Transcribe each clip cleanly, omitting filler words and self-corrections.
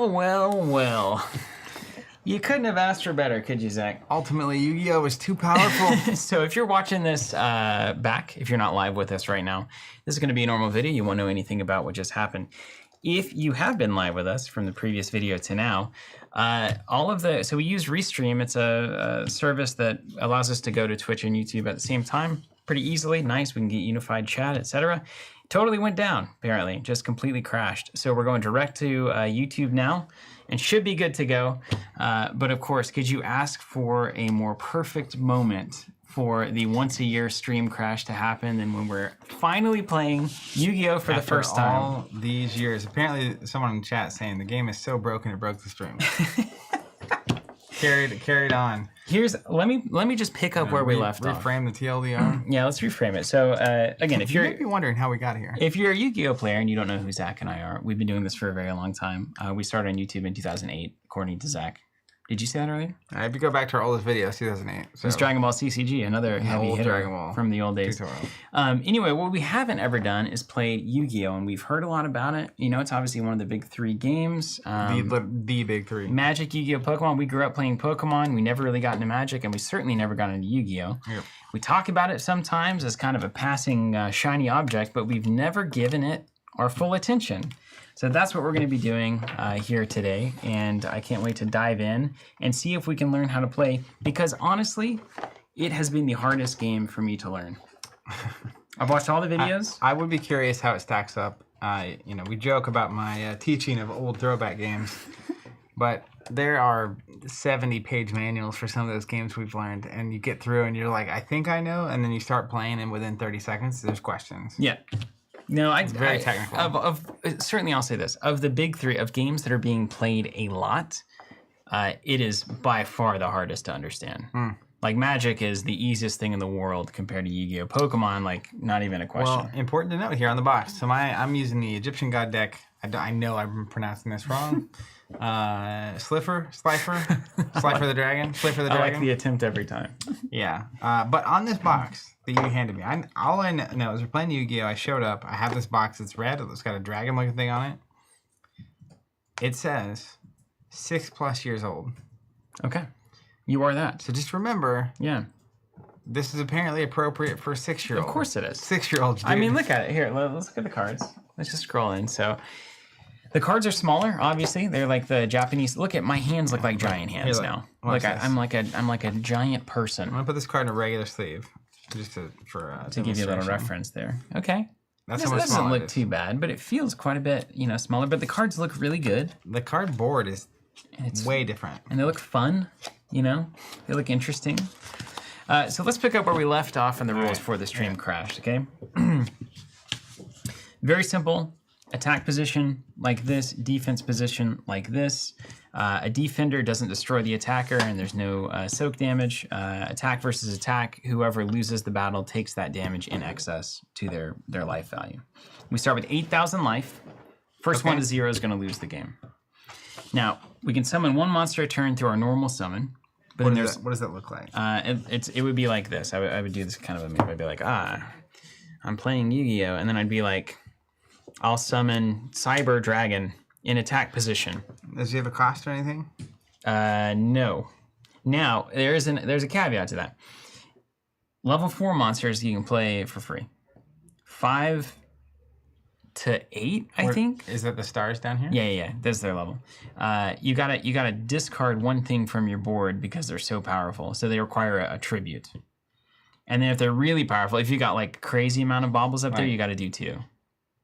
Well, well, well. You couldn't have asked for better, could you, Zach? Ultimately, Yu-Gi-Oh! Was too powerful. So if you're watching this back, if you're not live with us right now, this is going to be a normal video. You won't know anything about what just happened. If you have been live with us from the previous video to now, so we use Restream. It's a service that allows us to go to Twitch and YouTube at the same time pretty easily. Nice, we can get unified chat, etc. Totally went down, apparently, just completely crashed. So we're going direct to YouTube now and should be good to go. But of course, could you ask for a more perfect moment for the once-a-year stream crash to happen than when we're finally playing Yu-Gi-Oh! For the first time? All these years. Apparently, someone in chat saying the game is so broken it broke the stream. carried on. Let me just pick up where we left off. Reframe the TLDR. Yeah, let's reframe it. So again, if you're you might be wondering how we got here. If you're a Yu-Gi-Oh player and you don't know who Zach and I are, we've been doing this for a very long time. We started on YouTube in 2008, according to Zach. Did you say that earlier? If you go back to our oldest video, 2008. So. It's Dragon Ball TCG, another heavy hitter from the old days. Anyway, what we haven't ever done is play Yu-Gi-Oh! And we've heard a lot about it. You know, it's obviously one of the big three games. The big three. Magic, Yu-Gi-Oh! Pokemon. We grew up playing Pokemon. We never really got into Magic, and we certainly never got into Yu-Gi-Oh! Yep. We talk about it sometimes as kind of a passing shiny object, but we've never given it our full attention. So that's what we're going to be doing here today, and I can't wait to dive in and see if we can learn how to play, because honestly, it has been the hardest game for me to learn. I've watched all the videos. I would be curious how it stacks up. You know, we joke about my teaching of old throwback games, but there are 70-page manuals for some of those games we've learned, and you get through and you're like, I think I know, and then you start playing, and within 30 seconds, there's questions. Yeah. No, it's very technical. Certainly, I'll say this: of the big three of games that are being played a lot, it is by far the hardest to understand. Like Magic is the easiest thing in the world compared to Yu-Gi-Oh! Pokemon, like not even a question. Well, important to note here on the box. So I'm using the Egyptian God deck. I know I'm pronouncing this wrong. Slifer the dragon. I like the attempt every time. Yeah, but on this box that you handed me, all I know is we're playing Yu-Gi-Oh! I showed up. I have this box that's red. It's got a dragon-looking thing on it. It says 6+ years old. Okay, you are that. So just remember. Yeah. This is apparently appropriate for 6-year-olds. Of course it is. 6-year-olds. I mean, look at it here. Let's look at the cards. Let's just scroll in. So. The cards are smaller, obviously. They're like the Japanese. Look at my hands; look like giant hands now. Look, I'm like a giant person. I'm gonna put this card in a regular sleeve, just to give you a little reference there. Okay, that doesn't look too bad, but it feels quite a bit, smaller. But the cards look really good. The cardboard is way different, and they look fun. They look interesting. So let's pick up where we left off in the rules before the stream crashed. Okay, very simple. Attack position like this, defense position like this. A defender doesn't destroy the attacker, and there's no soak damage. Attack versus attack, whoever loses the battle takes that damage in excess to their life value. We start with 8,000 life. First one to 0 is going to lose the game. Now, we can summon one monster a turn through our normal summon. But what does that look like? It would be like this. I would do this kind of a move. I'd be like, I'm playing Yu-Gi-Oh! And then I'd be like, I'll summon Cyber Dragon in attack position. Does he have a cost or anything? No. Now, there's a caveat to that. Level 4 monsters you can play for free. 5 to 8, I think. Is that the stars down here? Yeah. That's their level. You gotta discard one thing from your board because they're so powerful. So they require a tribute. And then if they're really powerful, if you got like crazy amount of baubles up there, you gotta do 2.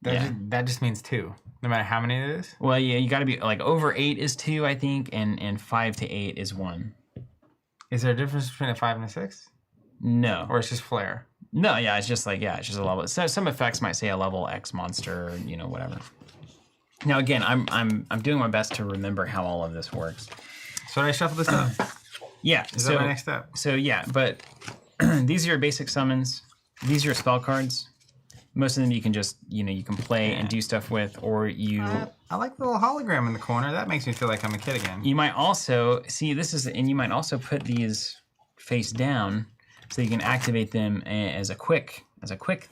That just means 2, no matter how many it is? Well, yeah, you got to be, like, over 8 is 2, I think, and 5 to 8 is 1. Is there a difference between a 5 and a 6? No. Or it's just flare? No, yeah, it's just like, it's just a level. So some effects might say a level X monster, or, whatever. Now, again, I'm doing my best to remember how all of this works. So I shuffle this up? Yeah. Is that my next step? So, yeah, but these are your basic summons. These are your spell cards. Most of them you can just, you can play and do stuff with, or you... I like the little hologram in the corner. That makes me feel like I'm a kid again. You might also, and you might also put these face down so you can activate them as a quick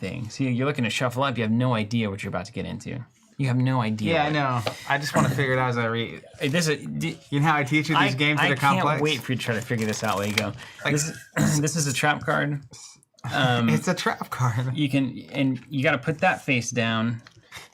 thing. So you're looking to shuffle up, you have no idea what you're about to get into. You have no idea. Yeah, I know. I just want to figure it out as I read. This is. You know how I teach you these games that are complex? I can't wait for you to try to figure this out while you go. Like, this is a trap card. It's a trap card. You got to put that face down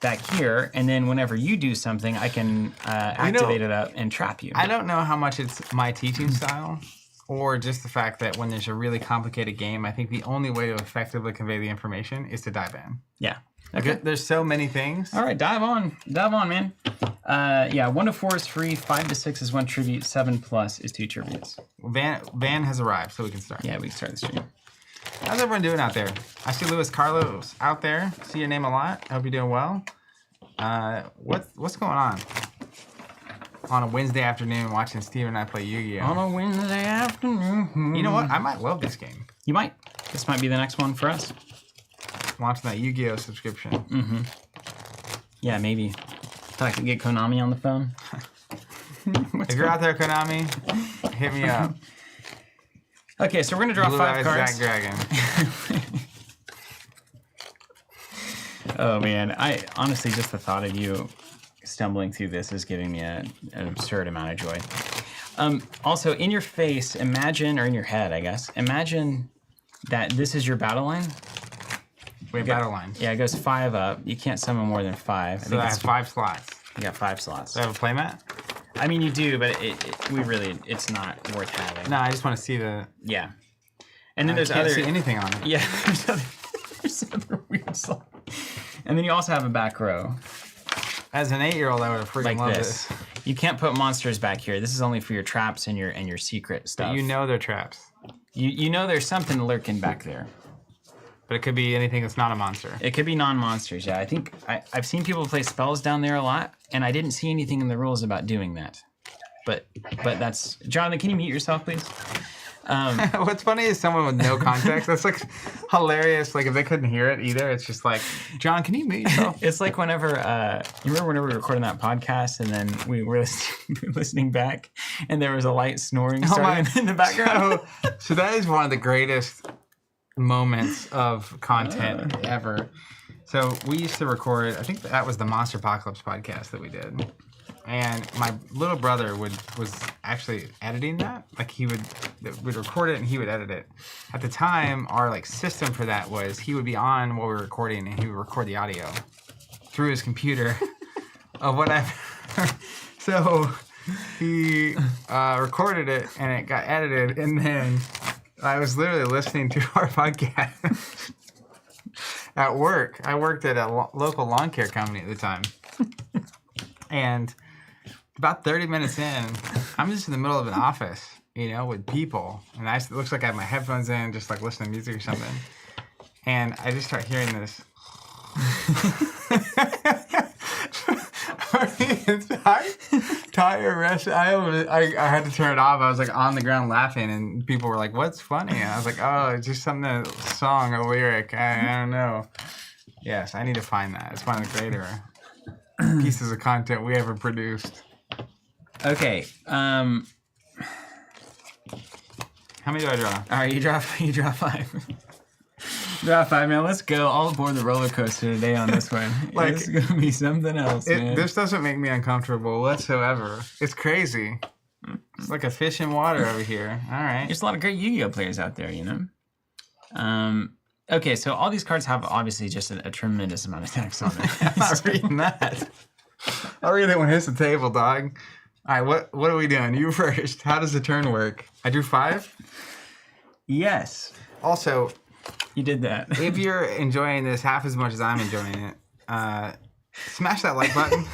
back here, and then whenever you do something, I can activate it up and trap you. I don't know how much it's my teaching style, or just the fact that when there's a really complicated game, I think the only way to effectively convey the information is to dive in. Yeah. Okay. There's so many things. All right, dive on, man. 1 to 4 is free. 5 to 6 is 1 tribute. 7+ is 2 tributes. Van has arrived, so we can start. Yeah, we can start the stream. How's everyone doing out there? I see Luis Carlos out there. See your name a lot. I hope you're doing well. What's going on a Wednesday afternoon watching Steve and I play Yu-Gi-Oh? On a Wednesday afternoon. You know what? I might love this game. You might. This might be the next one for us. Launching that Yu-Gi-Oh subscription. Mm-hmm. Yeah, maybe. If I can get Konami on the phone. If you're out there, Konami, hit me up. Okay, so we're gonna draw Blue 5 Eyes cards. Jack Dragon. Oh man, I honestly just the thought of you stumbling through this is giving me an absurd amount of joy. Also, in your face, imagine, or in your head, I guess, imagine that this is your battle line. Wait, battle lines. Yeah, it goes 5 up. You can't summon more than 5. So I have 5 slots. You got 5 slots. Do I have a playmat? I mean, you do, but it's not worth having. No, I just want to see the... Yeah. And then I can't see anything anything on it. Yeah, there's other weird stuff. And then you also have a back row. As an 8-year-old, I would have freaking loved this. You can't put monsters back here. This is only for your traps and your secret stuff. But you know they're traps. You know there's something lurking back there. But it could be anything that's not a monster. It could be non-monsters, yeah. I think I've seen people play spells down there a lot, and I didn't see anything in the rules about doing that. But that's... Jonathan, can you mute yourself, please? What's funny is someone with no context. That's like hilarious. Like if they couldn't hear it either, it's just like, John, can you mute yourself? It's like whenever you remember whenever we were recording that podcast and then we were listening back and there was a light snoring starting in the background. So that is one of the greatest moments of content ever. So we used to record. I think that was the Monster Apocalypse podcast that we did. And my little brother was actually editing that. Like we'd record it and he would edit it. At the time, our system for that was he would be on while we were recording and he would record the audio through his computer of whatever. So he recorded it and it got edited, and then I was literally listening to our podcast at work. I worked at a local lawn care company at the time. And about 30 minutes in, I'm just in the middle of an office, with people. And it looks like I have my headphones in, just listening to music or something. And I just start hearing this. Entire rest. I had to turn it off. I was on the ground laughing, and people were like, "What's funny?" And I was like, "Oh, it's just something, a song, a lyric. I don't know." Yes, I need to find that. It's one of the greater pieces of content we ever produced. Okay. How many do I draw? All right, you draw 5. Draw 5, man. Let's go all aboard the roller coaster today on this one. It's gonna be something else, man. This doesn't make me uncomfortable whatsoever. It's crazy. It's like a fish in water over here. All right. There's a lot of great Yu-Gi-Oh players out there, Okay, so all these cards have obviously just a tremendous amount of text on them. I'm not reading that. I'll read it when it hits the table, dog. All right, what are we doing? You first. How does the turn work? I drew 5? Yes. Also, you did that. If you're enjoying this half as much as I'm enjoying it, smash that like button.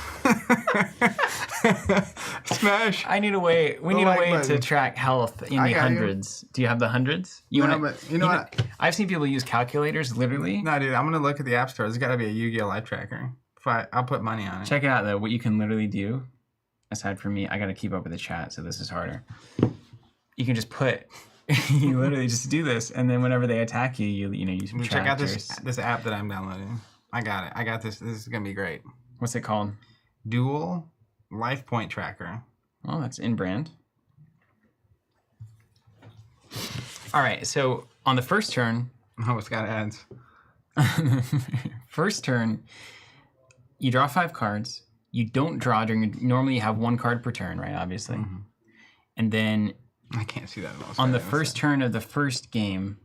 Smash. We need a way to track health in the hundreds. Do you have the hundreds? What? I've seen people use calculators, literally. No, dude, I'm going to look at the App Store. There's got to be a Yu-Gi-Oh! Live tracker. I'll put money on it. Check it out, though. What you can literally do, aside from me, I got to keep up with the chat, so this is harder. You can just you literally just do this, and then whenever they attack you, you check out this app that I'm downloading. I got it. I got this. This is going to be great. What's it called? Dual Life Point Tracker. Oh, that's in brand. All right, so on the first turn... Oh, it's got ads. First turn, you draw 5 cards. You don't draw during. Normally, you have 1 card per turn, right? Obviously, and then I can't see that at all. on the first turn of the first game,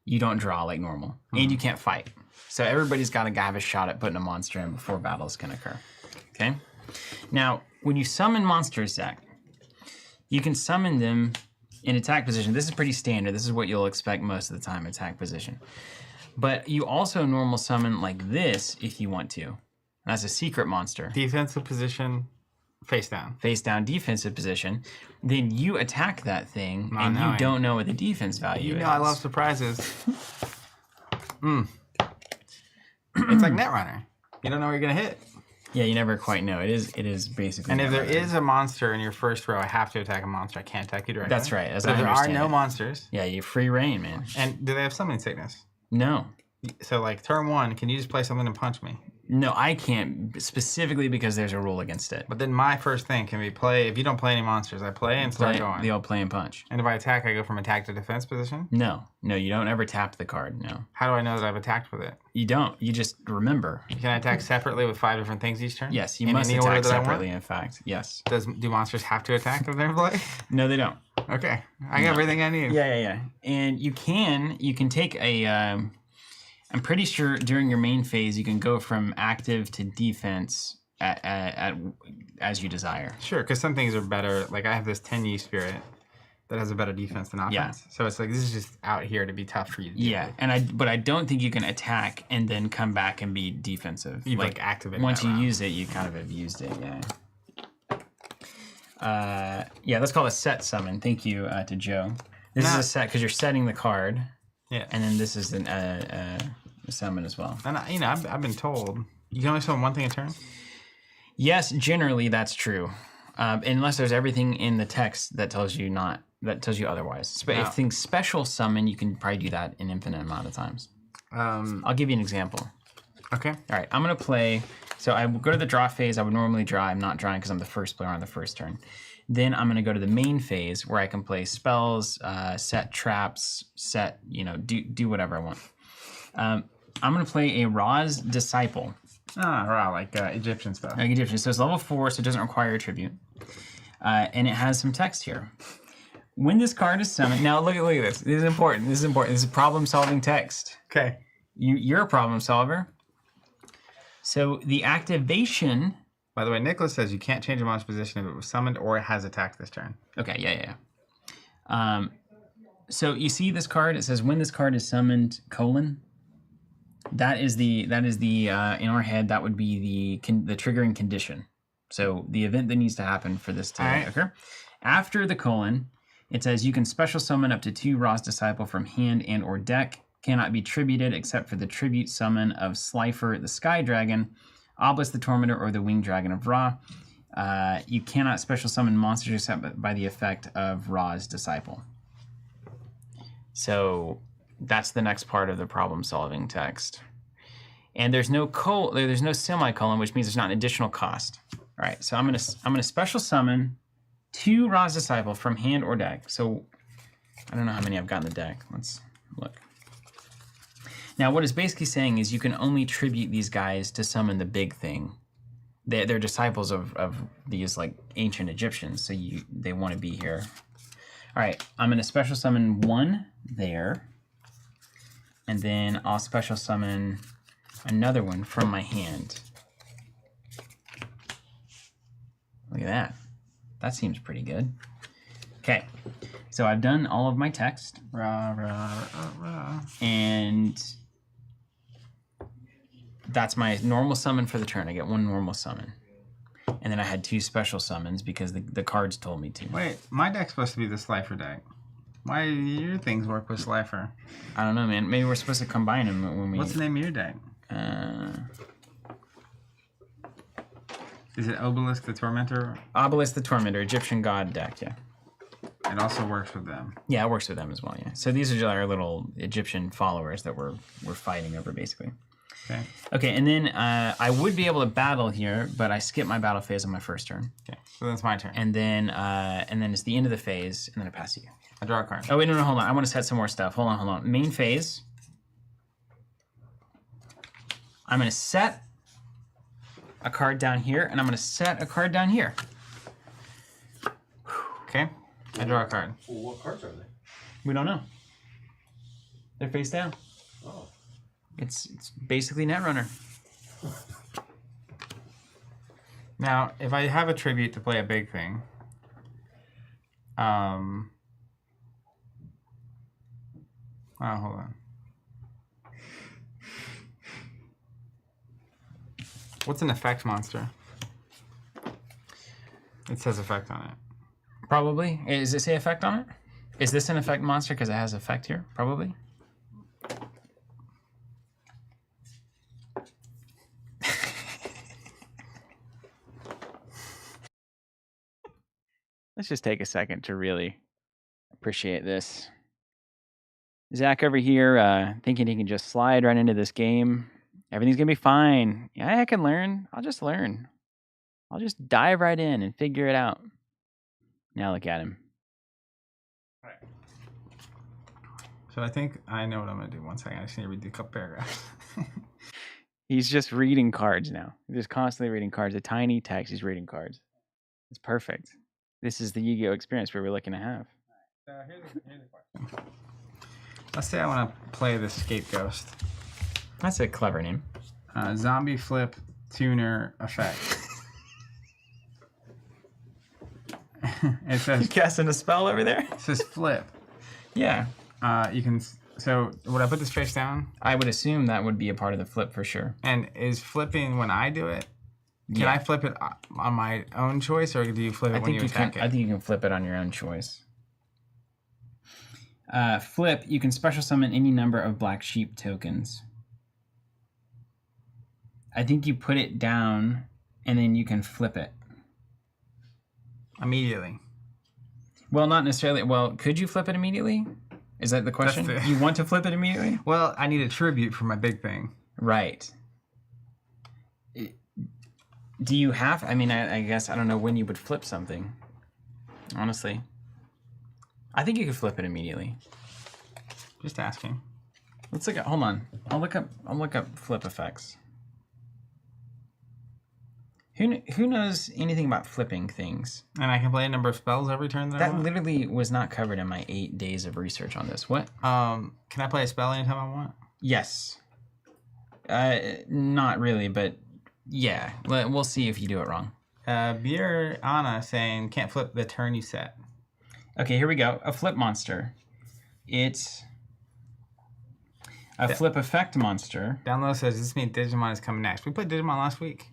you don't draw like normal, and you can't fight. So everybody's got to have a shot at putting a monster in before battles can occur. Okay. Now, when you summon monsters, Zach, you can summon them in attack position. This is pretty standard. This is what you'll expect most of the time, attack position. But you also normal summon like this if you want to. That's a secret monster. Defensive position, face down. Face down defensive position. Then you attack that thing, and you don't know what the defense value is. You know I love surprises. It's like Netrunner. You don't know where you're going to hit. Yeah, you never quite know. It is basically. And if there is a monster in your first row, I have to attack a monster. I can't attack you directly. That's right. As but if there are no monsters. Yeah, you free reign, man. And do they have summoning sickness? No. So like turn 1, can you just play something and punch me? No, I can't, specifically because there's a rule against it. But then my first thing can be play, if you don't play any monsters, I play and start going. The old play and punch. And if I attack, I go from attack to defense position? No, you don't ever tap the card, no. How do I know that I've attacked with it? You don't, you just remember. Can I attack separately with 5 different things each turn? Yes, you must attack separately, in fact, yes. Do monsters have to attack if they're in play? No, they don't. Okay, I got everything I need. Yeah. And you can take a... I'm pretty sure during your main phase, you can go from active to defense as you desire. Sure, because some things are better. Like I have this 10-Yi spirit that has a better defense than offense. Yeah. So it's like, this is just out here to be tough for you to do. But I don't think you can attack and then come back and be defensive. You like activate once you use it, you kind of have used it, yeah. Let's call it a set summon. Thank you to Joe. This is a set because you're setting the card. Yeah. And then this is a summon as well. And I've been told you can only summon 1 thing a turn. Yes, generally that's true, unless there's everything in the text that tells you otherwise. If things special summon, you can probably do that an infinite amount of times. I'll give you an example. Okay. All right. I'm gonna play. So I would go to the draw phase. I would normally draw. I'm not drawing because I'm the first player on the first turn. Then I'm gonna go to the main phase where I can play spells, set traps, do whatever I want. I'm gonna play a Ra's Disciple. Ra, like Egyptian stuff. Like Egyptian. So it's level 4, so it doesn't require a tribute. And it has some text here. When this card is summoned, now look at this. This is important. This is problem-solving text. Okay. You're a problem solver. So the activation. By the way, Nicholas says you can't change a monster's position if it was summoned or it has attacked this turn. Okay, yeah. So you see this card? It says when this card is summoned, : That is the in our head that would be the triggering condition. So the event that needs to happen for this to occur. After the : it says you can special summon up to 2 Ra's Disciple from hand and or deck. Cannot be tributed except for the tribute summon of Slifer the Sky Dragon, Obelisk the Tormentor, or the Winged Dragon of Ra. You cannot special summon monsters except by the effect of Ra's Disciple. So that's the next part of the problem-solving text. And there's no semicolon, which means there's not an additional cost. All right, so I'm gonna special summon 2 Ra's Disciple from hand or deck. So I don't know how many I've got in the deck. Let's look. Now, what it's basically saying is you can only tribute these guys to summon the big thing. They're disciples of these like ancient Egyptians, so they want to be here. All right, I'm gonna special summon 1 there, and then I'll special summon another one from my hand. Look at that. That seems pretty good. Okay, so I've done all of my text. And that's my normal summon for the turn. I get 1 normal summon. And then I had 2 special summons because the cards told me to. Wait, my deck's supposed to be the Slifer deck. Why do your things work with Slifer? I don't know, man. Maybe we're supposed to combine them when we... What's the name of your deck? Is it Obelisk the Tormentor? Obelisk the Tormentor, Egyptian god deck, yeah. It also works with them. Yeah, it works with them as well, yeah. So these are just our little Egyptian followers that we're fighting over, basically. Okay. Okay, and then I would be able to battle here, but I skip my battle phase on my first turn. Okay, so that's my turn. And then it's the end of the phase, and then I pass to you. I draw a card. Oh, wait, no, hold on. I want to set some more stuff. Hold on. Main phase. I'm going to set a card down here, and I'm going to set a card down here. Okay. I draw a card. Well, what cards are they? We don't know. They're face down. Oh. It's basically Netrunner. Now, if I have a tribute to play a big thing, oh, hold on. What's an effect monster? It says effect on it. Probably. Does it say effect on it? Is this an effect monster because it has effect here? Probably. Let's just take a second to really appreciate this. Zach over here thinking he can just slide right into this game. Everything's going to be fine. Yeah, I can learn. I'll just learn. I'll just dive right in and figure it out. Now look at him. So I think I know what I'm going to do. One second. I just need to read a couple paragraphs. He's just reading cards now. He's just constantly reading cards. A tiny text, he's reading cards. It's perfect. This is the Yu-Gi-Oh! Experience we're looking to have. Here's a question. Let's say I want to play the Scapegoat. That's a clever name. Zombie flip tuner effect. It says You casting a spell over there? it says flip. Yeah. You can. So would I put this face down? I would assume that would be a part of the flip for sure. And is flipping when I do it? Can I flip it on my own choice, or do you flip it when you attack it? I think you can flip it on your own choice. Flip, you can special summon any number of black sheep tokens. I think you put it down, and then you can flip it. Immediately. Well, not necessarily. Well, could you flip it immediately? Is that the question? You want to flip it immediately? Well, I need a tribute for my big thing. Right. Do you have... I mean, I guess I don't know when you would flip something. Honestly. I think you could flip it immediately. Just asking. Let's look at... Hold on. I'll look up flip effects. Who knows anything about flipping things? And I can play a number of spells every turn that I That want? literally was not covered in my 8 days of research on this. What? Can I play a spell anytime I want? Yes. Not really, but yeah. We'll see if you do it wrong. Beer Anna saying can't flip the turn you set. Okay, here we go. A flip monster. It's a flip effect monster. Download says this means Digimon is coming next. We played Digimon last week.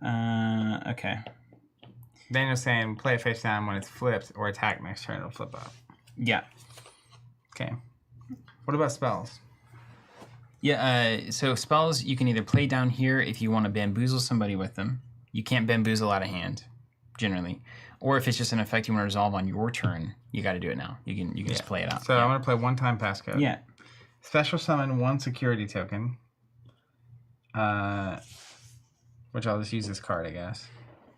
Okay. Daniel's saying play it face down when it's flipped or attack next turn. It'll flip up. Yeah. Okay. What about spells? Yeah, so spells you can either play down here if you want to bamboozle somebody with them. You can't bamboozle out of hand, generally. Or if it's just an effect you want to resolve on your turn, you got to do it now. You can just play it out. So I'm going to play one time passcode. Yeah. Special summon one security token. Which I'll just use this card, I guess.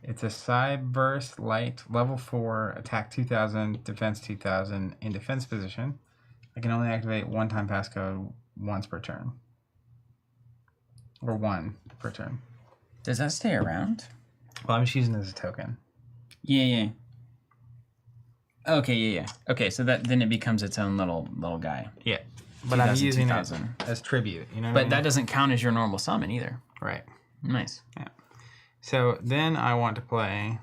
It's a Cyburst Light, level 4, attack 2000, defense 2000, in defense position. I can only activate one time passcode once per turn. Or one per turn. Does that stay around? Well, I'm just using it as a token. Yeah. Okay, yeah. Okay, so then it becomes its own little guy. Yeah. But I'm using 2000. it as tribute. You know what I But mean? that doesn't count as your normal summon either. Right. Nice. Yeah. So then I want to play...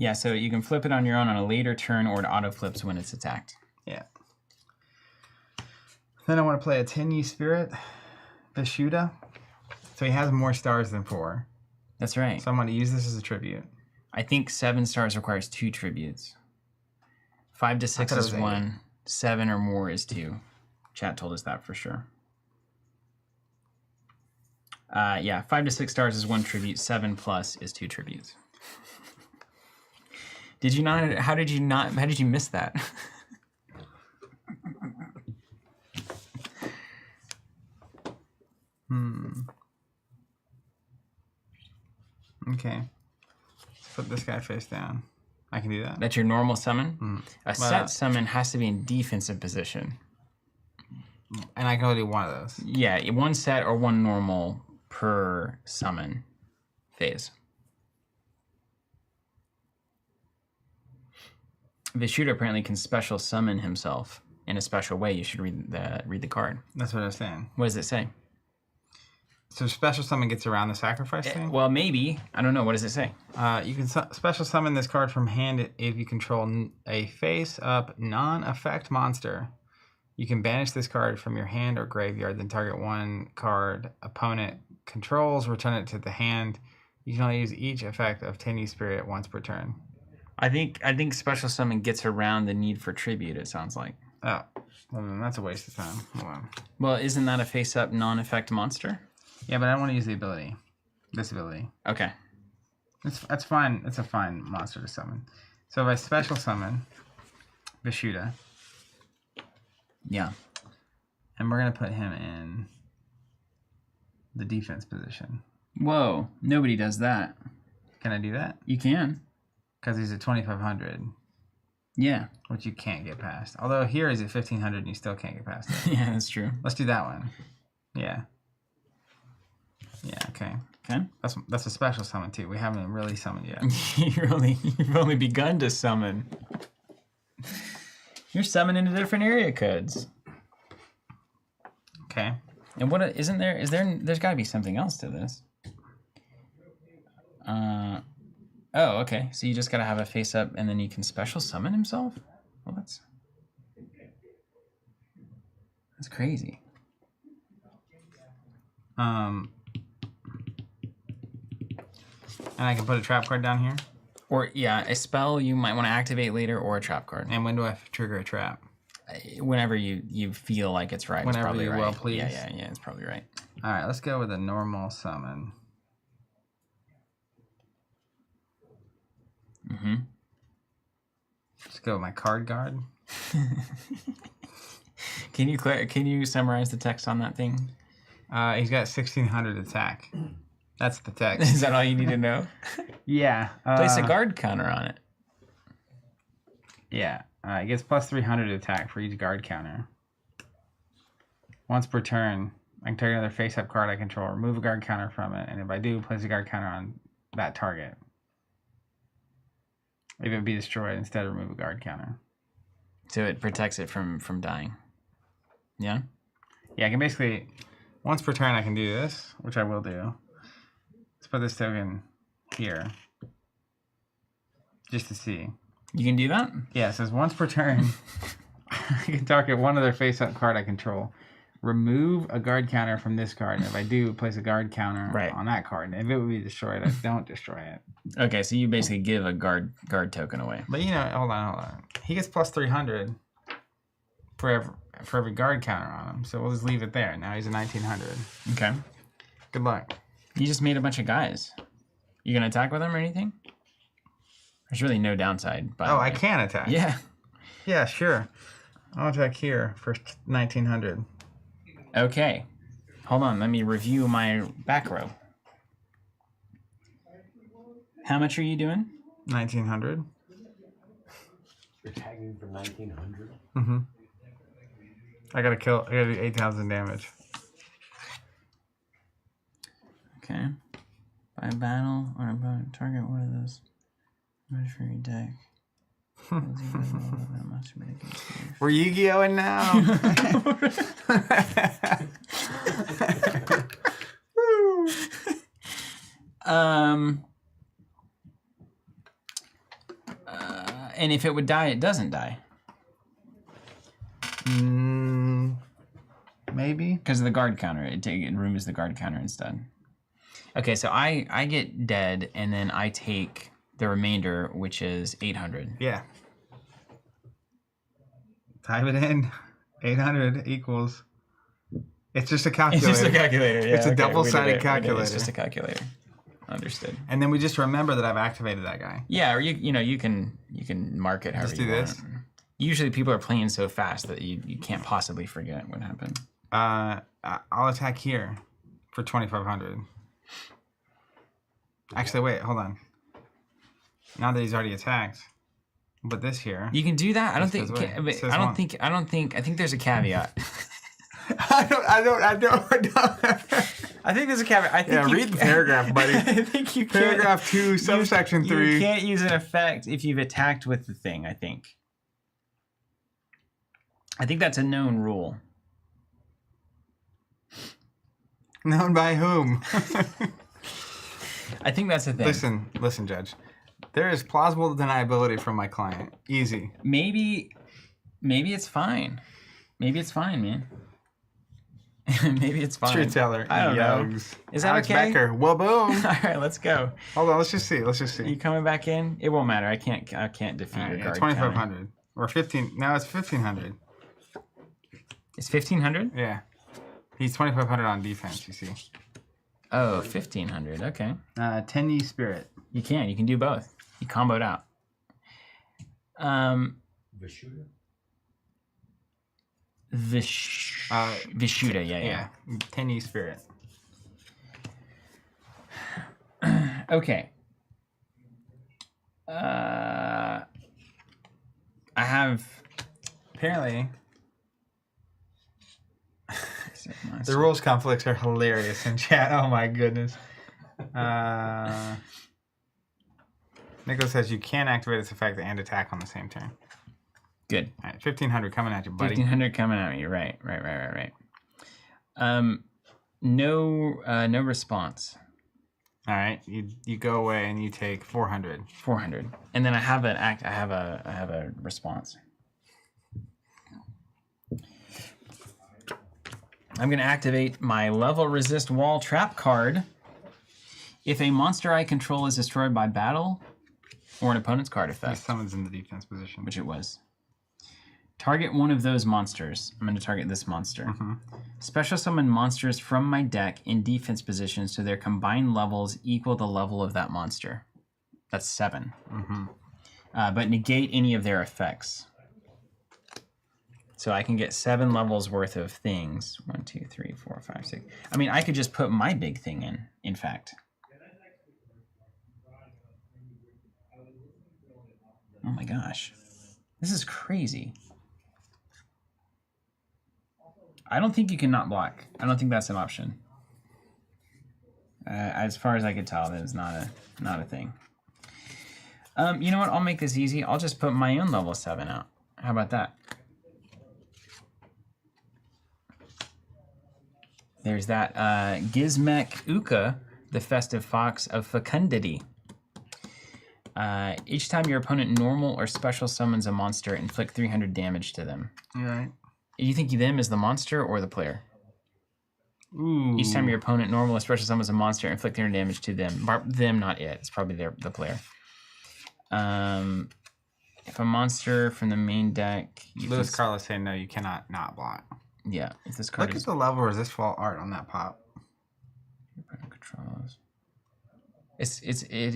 Yeah, so you can flip it on your own on a later turn, or it auto flips when it's attacked. Yeah. Then I want to play a Tenyu Spirit, Vishuddha. So he has more stars than 4. That's right. So I'm going to use this as a tribute. I think 7 stars requires 2 tributes. 5 to 6 is 1. 7 or more is 2. Chat told us that for sure. Yeah, 5 to 6 stars is 1 tribute. 7 plus is 2 tributes. Did you not? How did you miss that? Okay. Let's put this guy face down. I can do that. That's your normal summon. Mm. A set summon has to be in defensive position. And I can only do one of those. Yeah, one set or one normal per summon phase. Vishuda apparently can special summon himself in a special way. You should read the card. That's what I was saying. What does it say? So special summon gets around the sacrifice thing? Well, maybe. I don't know. What does it say? You can special summon this card from hand if you control a face-up non-effect monster. You can banish this card from your hand or graveyard, then target one card opponent controls, return it to the hand. You can only use each effect of Tinny Spirit once per turn. I think special summon gets around the need for tribute, it sounds like. Oh, well then that's a waste of time. Hold on. Well, isn't that a face-up non-effect monster? Yeah, but I don't want to use the ability. This ability. Okay. That's fine. It's a fine monster to summon. So if I special summon Vishuda. Yeah. And we're going to put him in the defense position. Whoa. Nobody does that. Can I do that? You can. Because he's at 2,500. Yeah. Which you can't get past. Although here he's at 1,500 and you still can't get past it. Yeah, that's true. Let's do that one. Yeah. Yeah, okay. Okay. That's a special summon too. We haven't really summoned yet. You've only begun to summon. You're summoning to different area codes. Okay. And what isn't there? There's got to be something else to this. Oh, okay. So you just got to have a face up, and then you can special summon himself. Well, that's crazy. And I can put a trap card down here. Or yeah, a spell you might want to activate later, or a trap card. And when do I trigger a trap? Whenever you feel like it's right. Whenever it's probably you're right. well pleased. Yeah, it's probably right. All right, let's go with a normal summon. Mm-hmm. Let's go with my card guard. Can you summarize the text on that thing? He's got 1,600 attack. That's the text. Is that all you need to know? Yeah. Place a guard counter on it. Yeah. It gets plus 300 attack for each guard counter. Once per turn, I can target another face-up card I control, remove a guard counter from it, and if I do, place a guard counter on that target. If it would be destroyed, instead remove a guard counter. So it protects it from dying. Yeah? Yeah, I can basically, once per turn I can do this, which I will do. Let's put this token here, just to see. You can do that? Yeah, it says once per turn, I can target one other face-up card I control. Remove a guard counter from this card, and if I do, place a guard counter on that card. And if it would be destroyed, I don't destroy it. Okay, so you basically give a guard token away. But you know, hold on. He gets plus 300 for every guard counter on him, so we'll just leave it there. Now he's at 1,900. Okay. Good luck. You just made a bunch of guys. You gonna attack with them or anything? There's really no downside. Oh, I can attack. Yeah. Yeah, sure. I'll attack here for 1,900. Okay. Hold on. Let me review my back row. How much are you doing? 1,900. You're tagging for 1,900? Mm-hmm. I gotta do 8,000 damage. Okay. By battle or about target one of those. Much for your deck. We're Yu-Gi-Oh-ing now. And if it would die, it doesn't die. Maybe. Because of the guard counter. It removes the guard counter instead. Okay, so I get dead, and then I take the remainder, which is 800. Yeah. Type it in. 800 equals. It's just a calculator. It's just a calculator, yeah. It's a double-sided calculator. It's just a calculator. Understood. And then we just remember that I've activated that guy. Yeah, or you can mark it however you want. Just do this. Usually people are playing so fast that you can't possibly forget what happened. I'll attack here for 2,500. Actually, wait, hold on. Now that he's already attacked, But this here. You can do that. I don't This think. says what? It says I think there's a caveat. I don't. I think there's a caveat. I think Read the paragraph, buddy. I think you can't. Paragraph 2, subsection 3. You can't use an effect if you've attacked with the thing. I think that's a known rule. Known by whom? I think that's a thing. Listen, Judge. There is plausible deniability from my client. Easy. Maybe it's fine. Maybe it's fine, man. Maybe it's fine. Truth teller. I don't know. Is that Alex okay? Becker. Well, boom. All right, let's go. Hold on. Let's just see. Are you coming back in? It won't matter. I can't defeat your guard. 2,500 or 15. Now it's 1,500. It's 1,500. Yeah. He's 2,500 on defense. You see. Oh, 1,500. Okay. 10E spirit. You can do both. You comboed out. Vishuda? Vishuda, yeah. 10E spirit. Okay. I have Apparently, the rules conflicts are hilarious in chat. Oh my goodness. Nicholas says you can activate this effect and attack on the same turn. Good. All right, 1,500 coming at you, buddy. 1,500 coming at me. Right. No response. All right, you go away and you take 400. 400, and then I have a response. I'm going to activate my level resist wall trap card. If a monster I control is destroyed by battle or an opponent's card effect, Someone's in the defense position, which it was. Target one of those monsters. I'm going to target this monster. Mm-hmm. Special summon monsters from my deck in defense position so their combined levels equal the level of that monster. That's 7. Mm-hmm. But negate any of their effects. So I can get 7 levels worth of things. 1, 2, 3, 4, 5, 6. I mean, I could just put my big thing in fact. Oh my gosh. This is crazy. I don't think you can not block. I don't think that's an option. As far as I could tell, that is not a thing. You know what? I'll make this easy. I'll just put my own level 7 out. How about that? There's that Gizmek Uka, the festive fox of fecundity. Each time your opponent normal or special summons a monster, inflict 300 damage to them. All right. You think them is the monster or the player? Ooh. Each time your opponent normal or special summons a monster, inflict 300 damage to them. Them, not it. It's probably the player. If a monster from the main deck... Lewis Carlos saying no, you cannot not block. Yeah. If this card Look at the level resist wall art on that pop. Controls. It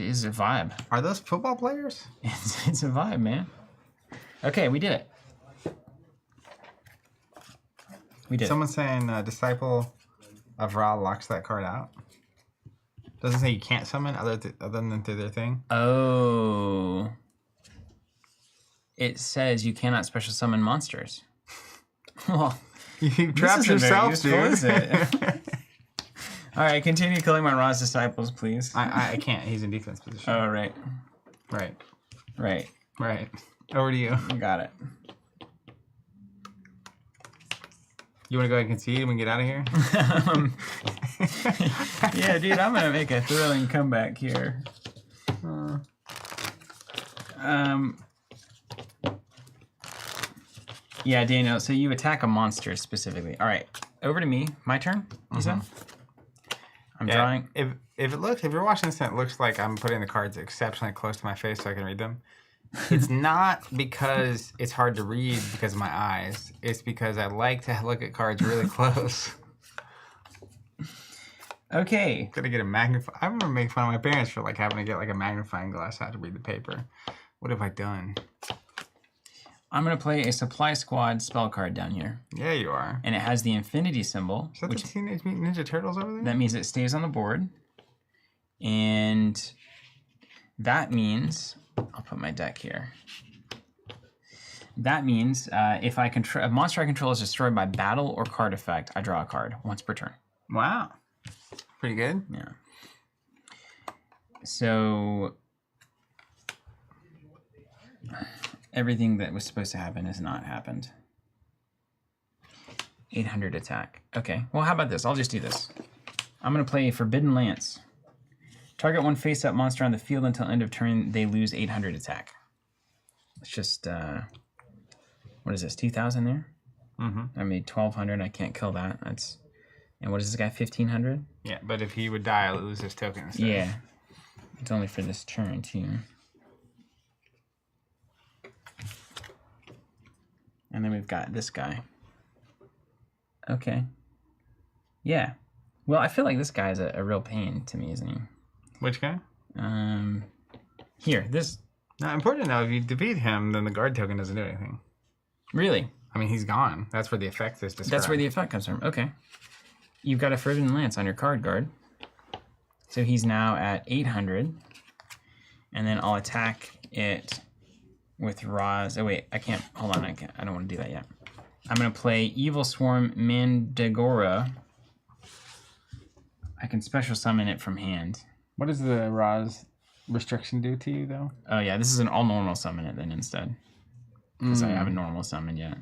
is a vibe. Are those football players? It's a vibe, man. Okay, we did it. We did. Someone's saying Disciple of Ra locks that card out. Doesn't say you can't summon other than through their thing. Oh. It says you cannot special summon monsters. Well, you trapped yourself, dude. Is it? All right, continue killing my Ra's disciples, please. I can't. He's in defense position. Oh, right. Right. Over to you. Got it. You want to go ahead and concede and we can get out of here? Yeah, dude, I'm going to make a thrilling comeback here. Yeah, Daniel, so you attack a monster specifically. All right, over to me. My turn, you said? I'm drawing. If you're watching this and it looks like I'm putting the cards exceptionally close to my face so I can read them, it's not because it's hard to read because of my eyes. It's because I like to look at cards really close. Okay. Gotta get a magnifying. I remember making fun of my parents for like having to get like a magnifying glass out to read the paper. What have I done? I'm going to play a Supply Squad spell card down here. Yeah, you are. And it has the infinity symbol. Is that the Teenage Mutant Ninja Turtles over there? That means it stays on the board. And that means... I'll put my deck here. That means if a monster I control is destroyed by battle or card effect, I draw a card once per turn. Wow. Pretty good. Yeah. So everything that was supposed to happen has not happened. 800 attack. Okay. Well, how about this? I'll just do this. I'm going to play Forbidden Lance. Target one face-up monster on the field until end of turn. They lose 800 attack. It's just, what is this, 2,000 there? Mm-hmm. I made 1,200. I can't kill that. That's, and what is this guy, 1,500? Yeah, but if he would die, I'll lose his token instead. Yeah. It's only for this turn, too. And then we've got this guy. Okay. Yeah. Well, I feel like this guy is a real pain to me, isn't he? Which guy? Here, this. Now, important to know, if you defeat him, then the guard token doesn't do anything. Really? I mean, he's gone. That's where the effect is described. That's where the effect comes from. Okay. You've got a Forbidden Lance on your card guard. So he's now at 800. And then I'll attack it with Roz. Oh, wait. I can't. Hold on. I don't want to do that yet. I'm going to play Evil Swarm Mandagora. I can special summon it from hand. What does the Roz restriction do to you, though? Oh, yeah. This is an all-normal summon it then instead. Because I haven't normal summoned yet.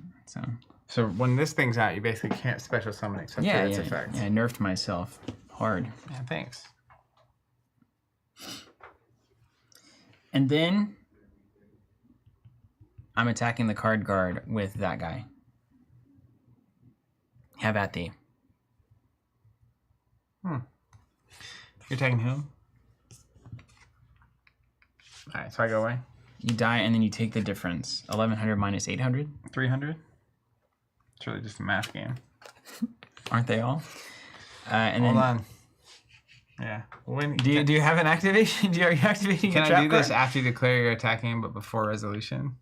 So when this thing's out, you basically can't special summon it except for its effect. Yeah, I nerfed myself hard. Yeah, thanks. And then I'm attacking the card guard with that guy. Have at thee. You're attacking who? Alright, so I go away. You die, and then you take the difference. 1,100 minus 800. 300? It's really just a math game. Aren't they all? And Hold then, on. Yeah. When, Do you have an activation? Are you activating can a I trap do this card? after you declare you're attacking, but before resolution?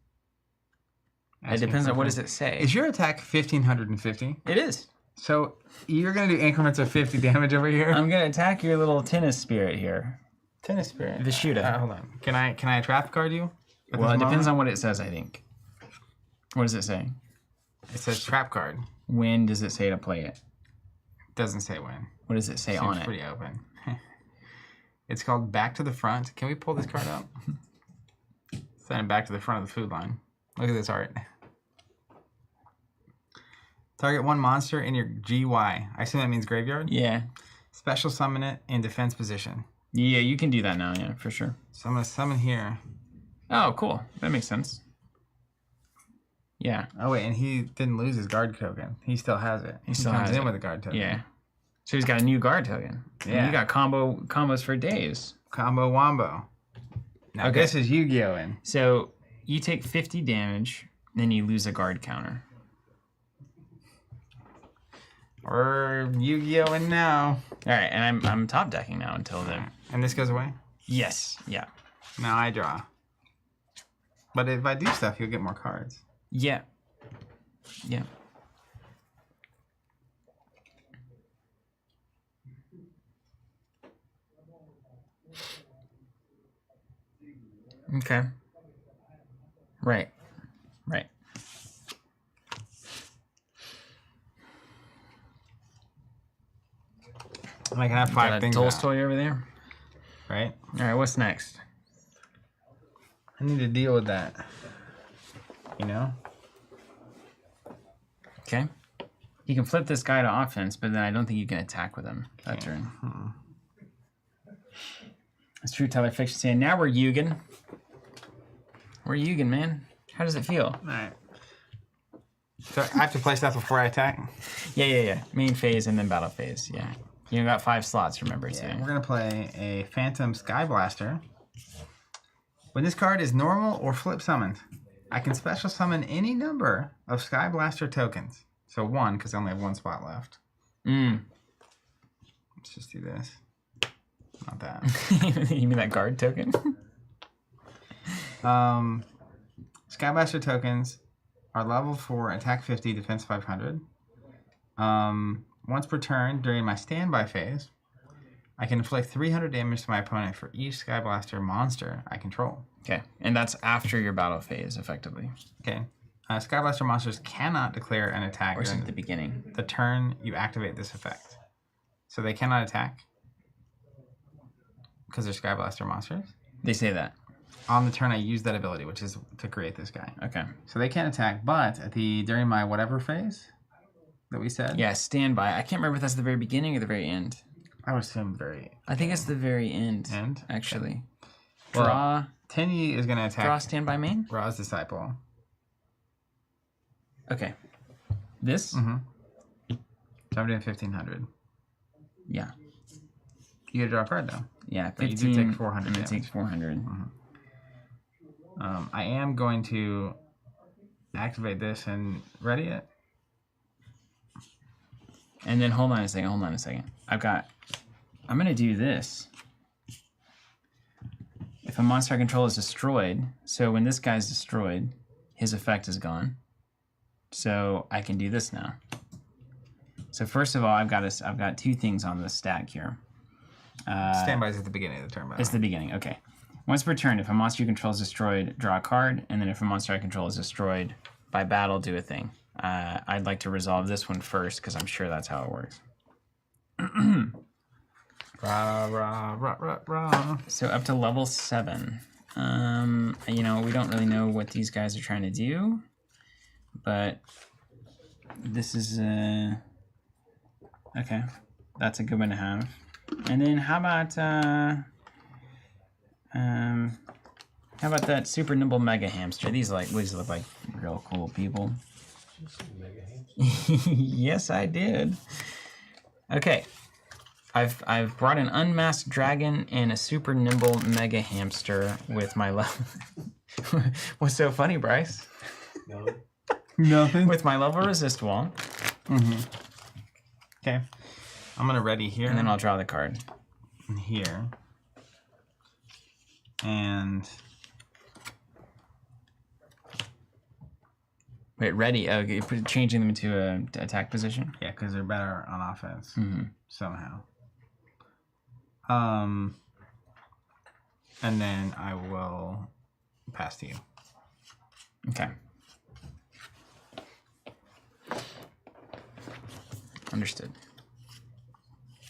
It depends on what does it say. Is your attack 1,550? It is. So you're going to do increments of 50 damage over here? I'm going to attack your little tennis spirit here. Tennis spirit. The shooter. Hold on. Can I trap card you? Well, it depends on what it says, I think. What does it say? It says trap card. When does it say to play it? Doesn't say when. What does it say Seems on it? pretty open. It's called Back to the Front. Can we pull this card up? Send it back to the front of the food line. Look at this art. Target one monster in your GY. I assume that means graveyard? Yeah. Special summon it in defense position. Yeah, you can do that now, yeah, for sure. So I'm going to summon here. Oh, cool. That makes sense. Yeah. Oh, wait, and he didn't lose his guard token. He still has it. He still comes has in it. with a guard token. Yeah. So he's got a new guard token. Yeah. You got combos for days. Combo Wombo. Now Okay. this is Yu-Gi-Oh! In. So you take 50 damage, then you lose a guard counter. Or Yu-Gi-Oh! In now. All right, and I'm top decking now until then. And this goes away? Yes. Yeah. Now I draw. But if I do stuff, you'll get more cards. Yeah. Yeah. Okay. Right. Right. And I can have Got five a things out, Tolstoy over there. right? All right, what's next? I need to deal with that. You know? Okay. You can flip this guy to offense, but then I don't think you can attack with him that turn. That's true, Tyler Fiction saying, now we're Yugen. We're Yugen, man. How does it feel? All right. So I have to play stuff before I attack? Yeah. Main phase and then battle phase, yeah. You got 5 slots, remember, too. Yeah, we're going to play a Phantom Sky Blaster. When this card is normal or flip summoned, I can special summon any number of Sky Blaster tokens. So 1, because I only have 1 spot left. Let's just do this. Not that. You mean that guard token? Sky Blaster tokens are level 4, attack 50, defense 500. Once per turn during my standby phase, I can inflict 300 damage to my opponent for each Sky Blaster monster I control. Okay, and that's after your battle phase, effectively. Okay. Skyblaster monsters cannot declare an attack Or is it during at the beginning? the turn you activate this effect. So they cannot attack because they're Skyblaster monsters. They say that. On the turn I use that ability, which is to create this guy. Okay. So they can't attack, but during my whatever phase that we said. Yeah, standby. I can't remember if that's the very beginning or the very end. I would assume very I think it's the very end. end. Actually. Well, Draw. Tenyi is going to attack Draw standby main. Ra's Disciple. Okay. This. So I'm doing 1500. Yeah. You get to draw a card though. Yeah. But 15. you do take 400 And it damage. takes 400. I am going to activate this and ready it. And then hold on a second. I'm going to do this. If a monster I control is destroyed, so when this guy's destroyed, his effect is gone. So I can do this now. So first of all, I've got two things on the stack here. Standby's at the beginning of the turn. It's the beginning. Okay. Once per turn, if a monster you control is destroyed, draw a card, and then if a monster I control is destroyed by battle, do a thing. I'd like to resolve this one first because I'm sure that's how it works. Rah, rah, rah, rah, rah. So up to level 7. We don't really know what these guys are trying to do, but this is okay. That's a good one to have. And then how about that super nimble mega hamster? These look like real cool people. Yes, I did. Okay. I've brought an unmasked dragon and a super nimble mega hamster with my level. What's so funny, Bryce? No. Nothing. With my level resist wall, Okay. I'm going to ready here. and then I'll draw the card. and here. And Wait, ready? Okay, changing them into a attack position. yeah, because they're better on offense somehow. And then I will pass to you. Okay. Understood.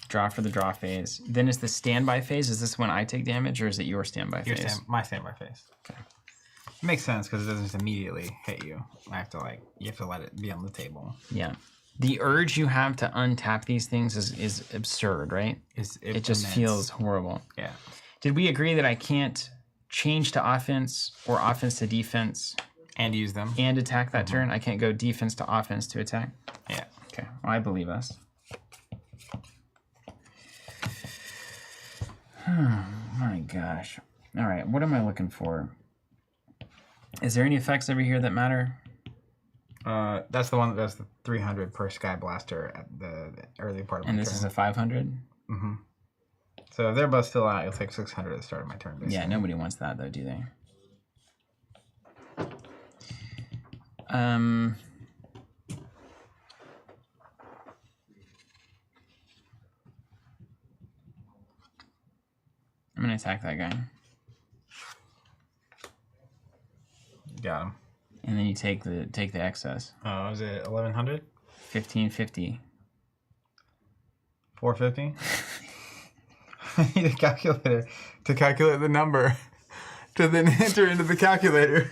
Draw for the draw phase. Then is the standby phase. Is this when I take damage, or is it your standby phase? My standby phase. Okay. It makes sense because it doesn't just immediately hit you. You have to let it be on the table. Yeah. The urge you have to untap these things is absurd, right? It just feels horrible. Yeah. Did we agree that I can't change to offense or offense to defense And use them. and attack that turn? I can't go defense to offense to attack? Yeah. Okay, well, I believe us. Oh my gosh. All right, what am I looking for? Is there any effects over here that matter? That's the one that does the 300 per Sky Blaster at the early part of my And turn. this is a 500? So if they're both still out, you'll take 600 at the start of my turn. Basically. Yeah, nobody wants that though, do they? I'm gonna attack that guy. Got him. And then you take the excess. Oh, is it 1100? 1550. 450? I need a calculator to calculate the number to then enter into the calculator.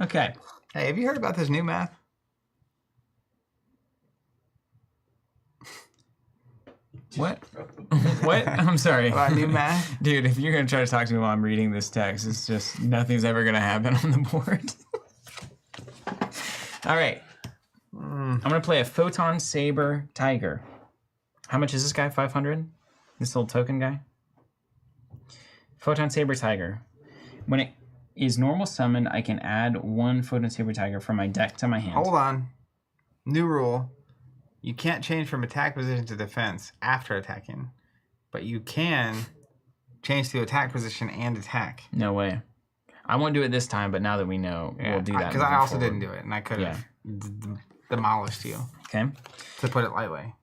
Okay. Hey, have you heard about this new math? What? What? I'm sorry. About new math? Dude, if you're going to try to talk to me while I'm reading this text, it's just nothing's ever going to happen on the board. All right. I'm going to play a Photon Saber Tiger. How much is this guy? 500? This little token guy? Photon Saber Tiger. When it is normal summoned, I can add one Photon Saber Tiger from my deck to my hand. Hold on. New rule. You can't change from attack position to defense after attacking, but you can change to attack position and attack. No way. I won't do it this time, but now that we know, we'll do that. Because I also didn't do it, and I could have demolished you, Okay. to put it lightly.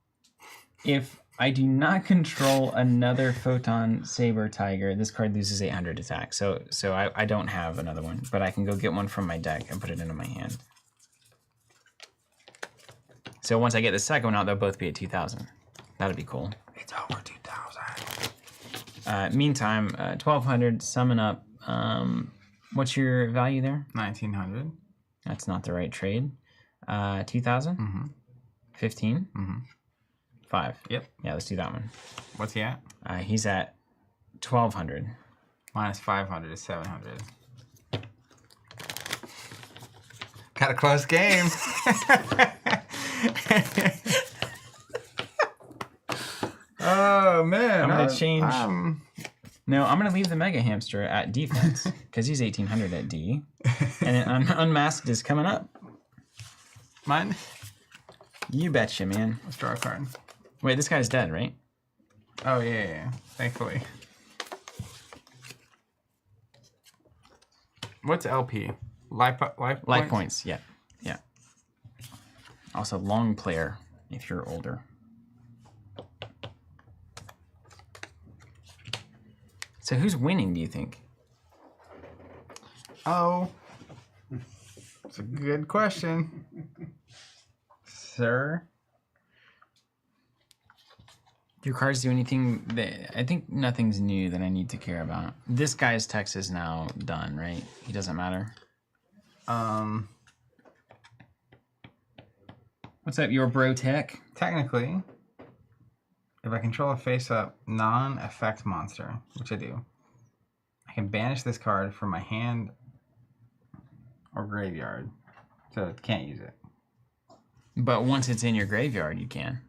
If I do not control another Photon Saber Tiger. This card loses 800 attack, so I don't have another one, but I can go get one from my deck and put it into my hand. So once I get the second one out, they'll both be at 2,000. That'd be cool. It's over 2,000. Meantime, 1,200, summon up. What's your value there? 1,900. That's not the right trade. 2,000? Mm-hmm. 15? Mm-hmm. 5. Yep. Yeah, let's do that one. What's he at? He's at 1,200. Minus 500 is 700. Got a close game. Oh, man. I'm going to change. No, I'm going to leave the Mega Hamster at defense because he's 1,800 at D. And then Unmasked is coming up. Mine? You betcha, man. Let's draw a card. Wait, this guy's dead, right? Oh, yeah. Thankfully. What's LP? Life Points, yeah. Yeah. Also, long player if you're older. So who's winning, do you think? Oh. It's a good question. Sir? Do your cards do anything that... I think nothing's new that I need to care about. This guy's text is now done, right? He doesn't matter. What's up, your bro tech? Technically, if I control a face-up non-effect monster, which I do, I can banish this card from my hand or graveyard, so I can't use it. But once it's in your graveyard, you can.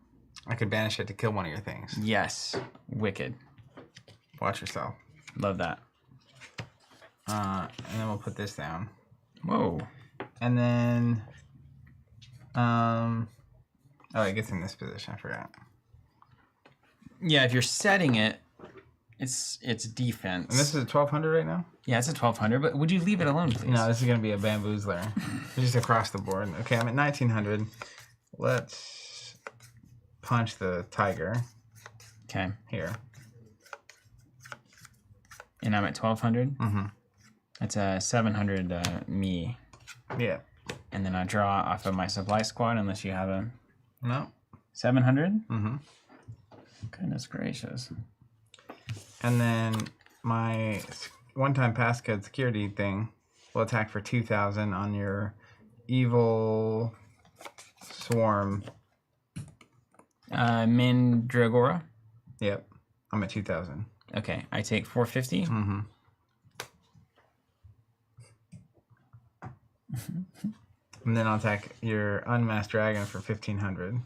I could banish it to kill one of your things. Yes. Wicked. Watch yourself. Love that. And then we'll put this down. Whoa. And then, oh, it gets in this position. I forgot. Yeah, if you're setting it, it's defense. And this is a 1,200 right now? Yeah, it's a 1,200, but would you leave it alone, please? No, this is going to be a bamboozler. Just across the board. Okay, I'm at 1,900. Let's punch the tiger. Okay. Here. And I'm at 1,200? Mm-hmm. That's a 700 me. Yeah. And then I draw off of my supply squad unless you have a... No. 700? Mm-hmm. Goodness gracious. And then my one-time passcode security thing will attack for 2,000 on your evil swarm. Mandragora? Yep. I'm at 2,000. Okay, I take 450. Mm-hmm. And then I'll attack your unmasked dragon for 1,500.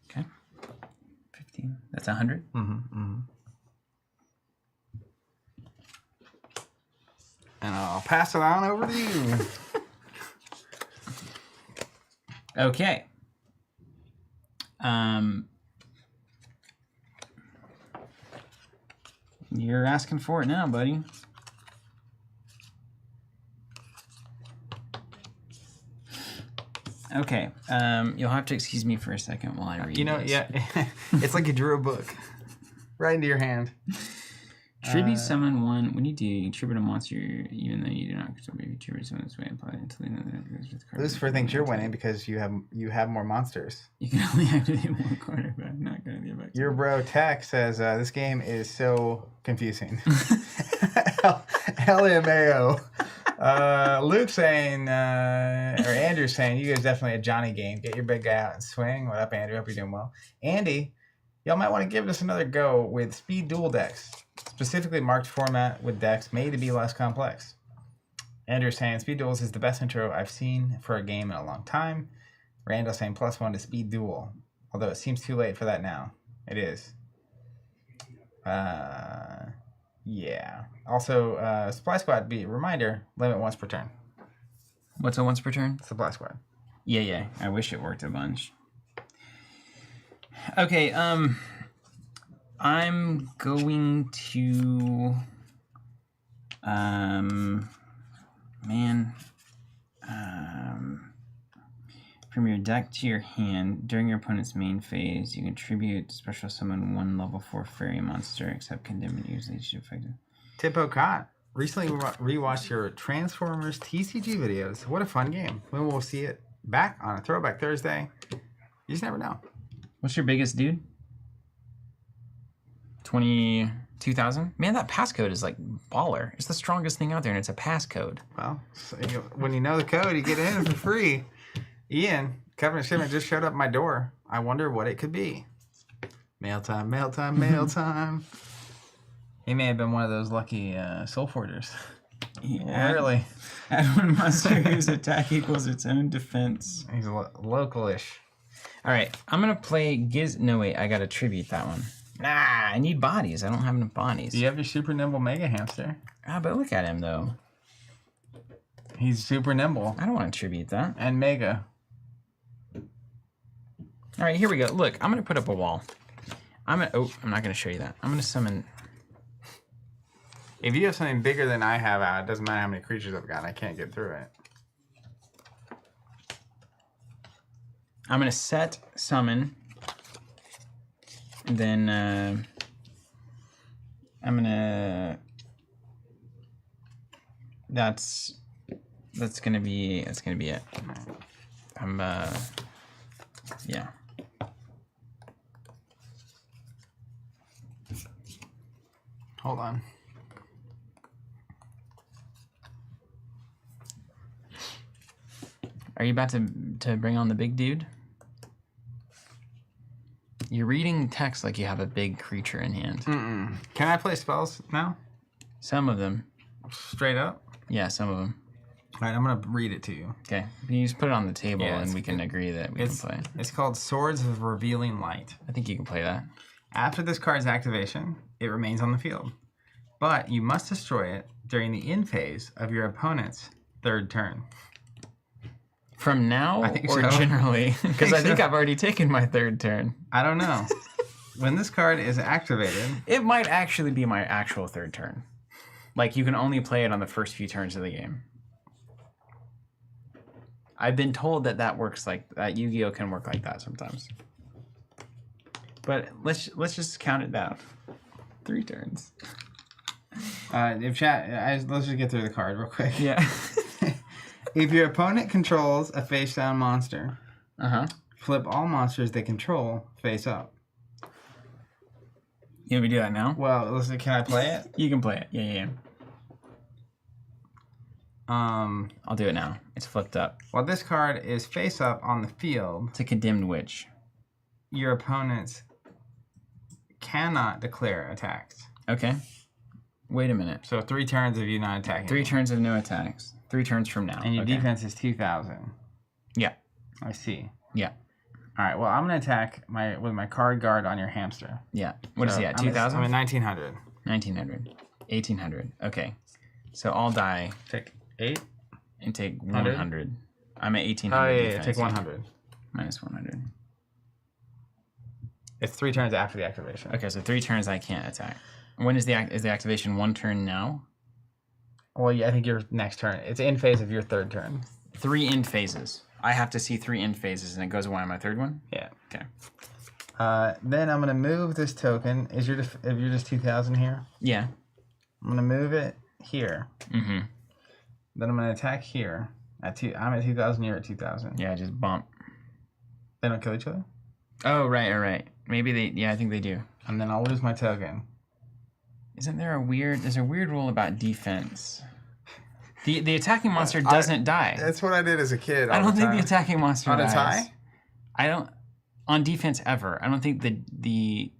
Okay. 15. That's 100? Mm-hmm. Mm-hmm. And I'll pass it on over to you. Okay. You're asking for it now, buddy. Okay. You'll have to excuse me for a second while I read. You know, this. yeah, it's like you drew a book right into your hand. Tribute summon one. When you do, you tribute a monster, even though you do not tribute summon this way. Apply until the end of the card. This is for things you're winning because you have more monsters. You can only activate one card if I'm not going to get back to Your bro Tech says this game is so confusing. LMAO. Luke saying, or Andrew saying, you guys definitely a Johnny game. Get your big guy out and swing. What up, Andrew? Hope you're doing well. Andy, y'all might want to give this another go with speed duel decks. Specifically marked format with decks made to be less complex. Andrew saying, Speed Duels is the best intro I've seen for a game in a long time. Randall saying, +1 to Speed Duel. Although it seems too late for that now. It is. Yeah. Also, Supply Squad, reminder, limit once per turn. What's a once per turn? Supply Squad. Yeah. I wish it worked a bunch. Okay, I'm going to, From your deck to your hand, during your opponent's main phase, you contribute special summon 1 level 4 fairy monster, except condemn and usually should affected. Tippo Cot. Recently rewatched your Transformers TCG videos. What a fun game. When will we see it back on a Throwback Thursday? You just never know. What's your biggest dude? 22,000? Man, that passcode is like baller. It's the strongest thing out there, and it's a passcode. Well, when you know the code, you get in for free. Ian, Covenant Shipment just showed up at my door. I wonder what it could be. Mail time, mail time, mail time. He may have been one of those lucky soul forgers. Yeah, Really? add 1 monster whose attack equals its own defense. He's local-ish. All right, I'm gonna play No, wait, I gotta tribute that one. Nah, I need bodies. I don't have enough bodies. Do you have your super nimble mega hamster? Ah, but look at him though. He's super nimble I don't want to tribute that. and mega. All right, here we go. Look, I'm gonna put up a wall. I'm not gonna show you that. I'm gonna summon. If you have something bigger than I have out, it doesn't matter how many creatures I've got. I can't get through it. I'm gonna set summon, and then I'm gonna. That's gonna be it. I'm yeah. Hold on. Are you about to bring on the big dude? You're reading text like you have a big creature in hand. Mm-mm. Can I play spells now? Some of them. Straight up? Yeah, some of them. All right, I'm going to read it to you. Okay. You just put it on the table Yeah, and we can agree that we can play. It's called Swords of Revealing Light. I think you can play that. After this card's activation, it remains on the field. But you must destroy it during the end phase of your opponent's third turn. From now I think or so. generally? Because I think so. I've already taken my third turn. I don't know. When this card is activated... It might actually be my actual third turn. Like, you can only play it on the first few turns of the game. I've been told that works like that. Yu-Gi-Oh can work like that sometimes. But let's just count it down. 3 turns. let's just get through the card real quick. Yeah. If your opponent controls a face-down monster, flip all monsters they control face up. You want me to do that now? Well, listen, can I play it? You can play it. Yeah. I'll do it now. It's flipped up. While this card is face up on the field, It's a condemned witch. your opponents cannot declare attacks. Okay. Wait a minute. So 3 turns of you not attacking. 3 turns of no attacks. 3 turns from now. And your Okay. defense is 2,000. Yeah. I see. Yeah. All right. Well, I'm gonna attack with my card guard on your hamster. Yeah. What is he at? 2,000? I'm at 1,900. 1,900. 1,800. Okay. So I'll die Take 8. and take 100. I'm at 1,800. Oh yeah. defense. Take 100. Minus 100. It's 3 turns after the activation. Okay, so 3 turns I can't attack. When is the activation 1 turn now? Well, yeah, I think your next turn. It's in phase of your third turn. 3 end phases. I have to see 3 end phases, and it goes away on my third one? Yeah. Okay. Then I'm gonna move this token. If you're just 2,000 here, Yeah. I'm gonna move it here. Mm-hmm. Then I'm gonna attack here. I'm at 2,000. You're at 2,000. Yeah, just bump. They don't kill each other. Oh, right. Maybe they... Yeah, I think they do. And then I'll lose my token. Isn't there there's a weird rule about defense? The attacking monster doesn't die. That's what I did as a kid. I don't think the attacking monster on dies. a tie. I don't... On defense ever. I don't think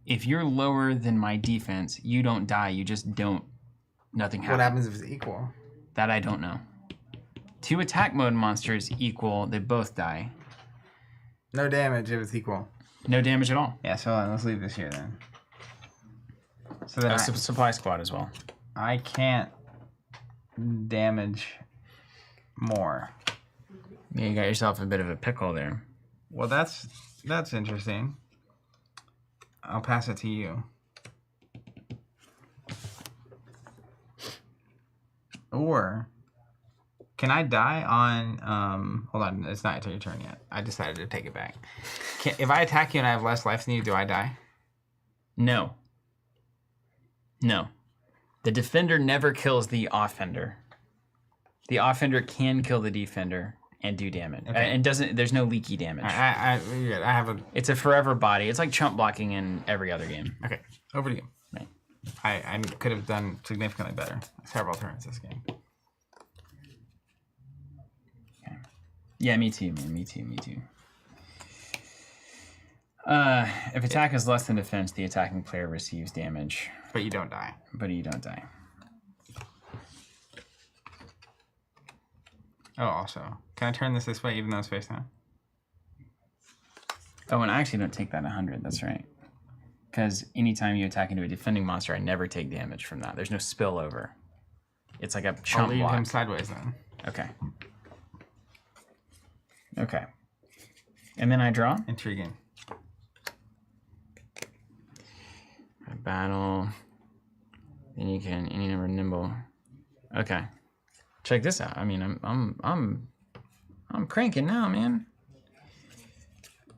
if you're lower than my defense, you don't die. You just don't... Nothing happens. What happens if it's equal? That I don't know. 2 attack mode monsters equal, they both die. No damage if it's equal. No damage at all. Yeah, so let's leave this here then. So then Supply squad as well. I can't damage more. Yeah, you got yourself a bit of a pickle there. Well, that's interesting. I'll pass it to you. Or Can I die on? Hold on, it's not your turn yet. I decided to take it back. If I attack you and I have less life than you, do I die? No. No. The defender never kills the offender. The offender can kill the defender and do damage. Okay. And doesn't. There's no leaky damage. I have a. It's a forever body. It's like chump blocking in every other game. Okay, over to you. Right. I could have done significantly better. Several turns this game. Okay. Yeah, me too, man. Me too. If attack is less than defense, the attacking player receives damage. But you don't die. Oh, also, can I turn this way even though it's face down? Oh, and I actually don't take that 100. That's right. Because anytime you attack into a defending monster, I never take damage from that. There's no spillover. It's like a chump I'll leave block. him sideways then. Okay. And then I draw. Intriguing. I battle. Then you can any number nimble. Okay. Check this out. I mean, I'm cranking now, man.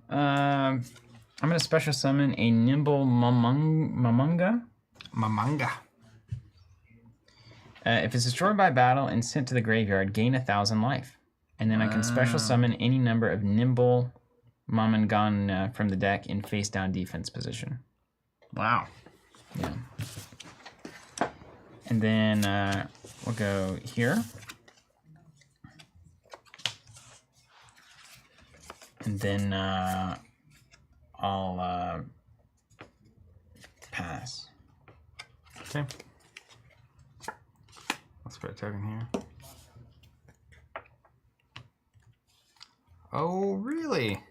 I'm gonna special summon a nimble Mamanga. Mamanga. If it's destroyed by battle and sent to the graveyard, gain 1,000 life. And then I can special summon any number of nimble Mamangana from the deck in face down defense position. Wow. Yeah. And then we'll go here. And then I'll pass. Okay. Let's put a token here. Oh, really?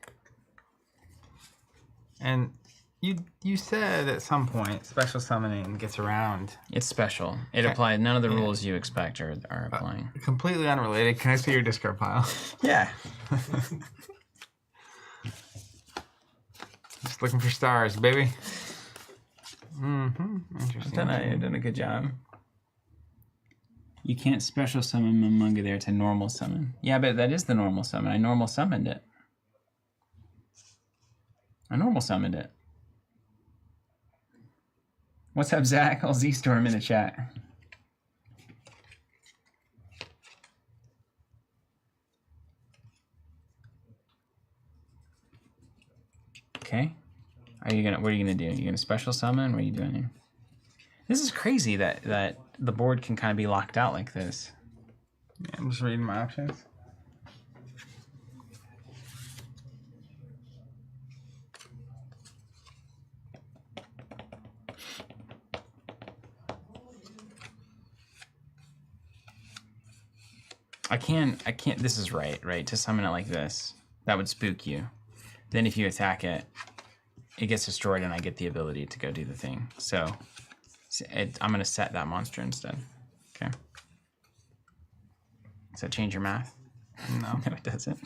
And you said at some point special summoning gets around. It's special. It applies. None of the rules you expect are applying. Completely unrelated. Can I see your discard pile? Yeah. Just looking for stars, baby. Interesting. I've done a good job. You can't special summon Mamunga there to normal summon. Yeah, but that is the normal summon. I normal summoned it. What's up, Zach? I'll Z-Storm in the chat. Okay. What are you gonna do? You gonna special summon? What are you doing here? This is crazy that the board can kind of be locked out like this. Yeah, I'm just reading my options. I can't, this is right? To summon it like this. That would spook you. Then if you attack it, it gets destroyed and I get the ability to go do the thing. So I'm going to set that monster instead. Okay. Does that change your math? No. No, it doesn't.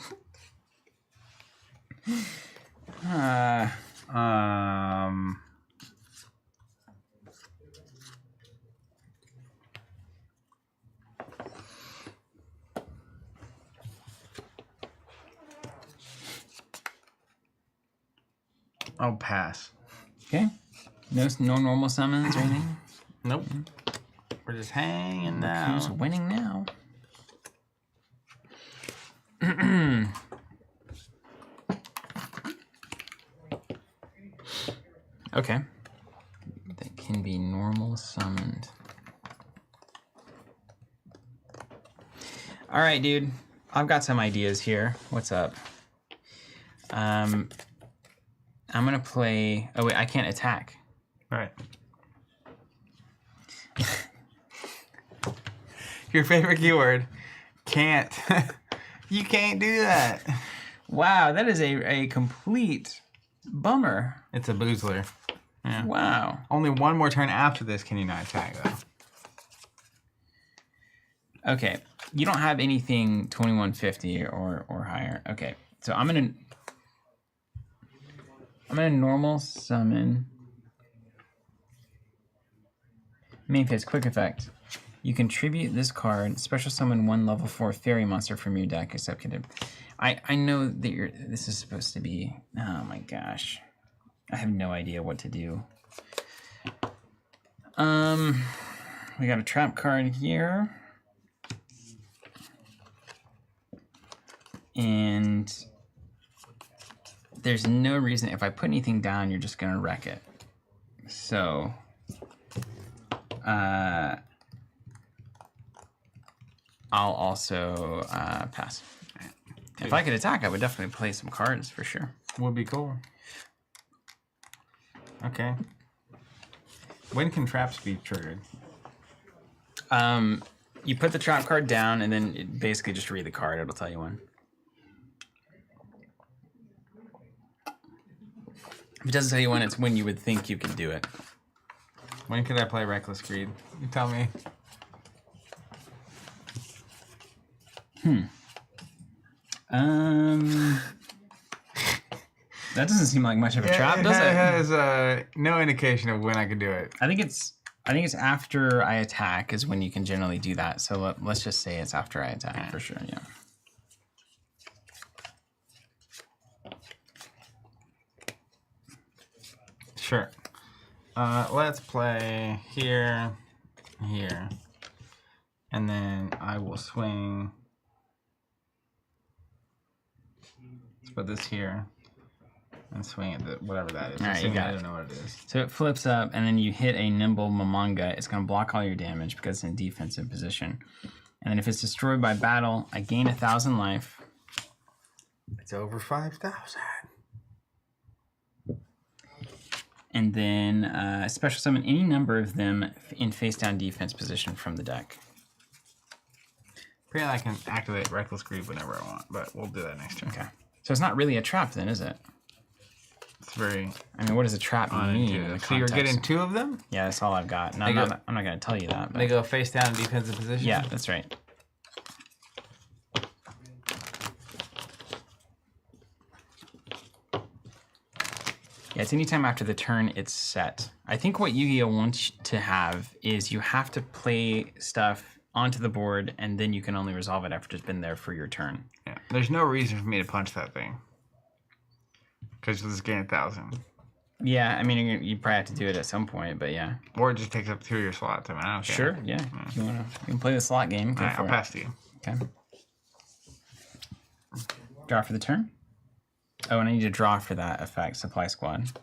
I'll pass. Okay. No normal summons or anything? Nope. We're just hanging Look out. who's winning now? Okay. That can be normal summoned. All right, dude. I've got some ideas here. What's up? I'm gonna play. Oh wait, I can't attack. All right. Your favorite keyword. Can't. You can't do that. Wow, that is a complete bummer. It's a boozler. Yeah. Wow. Only one more turn after this can you not attack, though. Okay, you don't have anything 2150 or higher. Okay, so I'm gonna normal summon main phase quick effect. You contribute this card, special summon 1 level 4 fairy monster from your deck, except I know that this is supposed to be, oh my gosh. I have no idea what to do. We got a trap card here. And there's no reason, if I put anything down, you're just gonna wreck it. So, I'll also pass. If I could attack, I would definitely play some cards for sure. Would be cool. Okay. When can traps be triggered? You put the trap card down, and then basically just read the card. It'll tell you when. If it doesn't tell you when, it's when you would think you can do it. When could I play Reckless Greed? You tell me. That doesn't seem like much of a trap, does it? It has no indication of when I could do it. I think it's after I attack is when you can generally do that. So let's just say it's after I attack for sure. Yeah. Sure. Let's play here, here, and then I will swing. Let's put this here and swing at whatever that is. All right, you got I it. don't know what it is. So it flips up, and then you hit a Nimble Mamanga. It's going to block all your damage because it's in defensive position. And then if it's destroyed by battle, I gain 1,000 life. It's over 5,000. And then special summon any number of them in face-down defense position from the deck. Apparently I can activate Reckless Greed whenever I want, but we'll do that next turn. Okay. So it's not really a trap then, is it? It's very... I mean, what does a trap mean in the So you're context? getting 2 of them? Yeah, that's all I've got. No, I'm not going to tell you that. But... They go face down in defensive position? Yeah, that's right. Yeah, it's anytime after the turn it's set. I think what Yu-Gi-Oh wants to have is you have to play stuff onto the board, and then you can only resolve it after it's been there for your turn. Yeah. There's no reason for me to punch that thing. Because you'll just gain 1,000. Yeah, I mean, you probably have to do it at some point, but yeah. Or it just takes up 2 of your slots. I mean, I don't care. Sure, yeah. If you can play the slot game. Go All right, for I'll it. pass to you. Okay. Draw for the turn. Oh, and I need to draw for that effect, Supply Squad.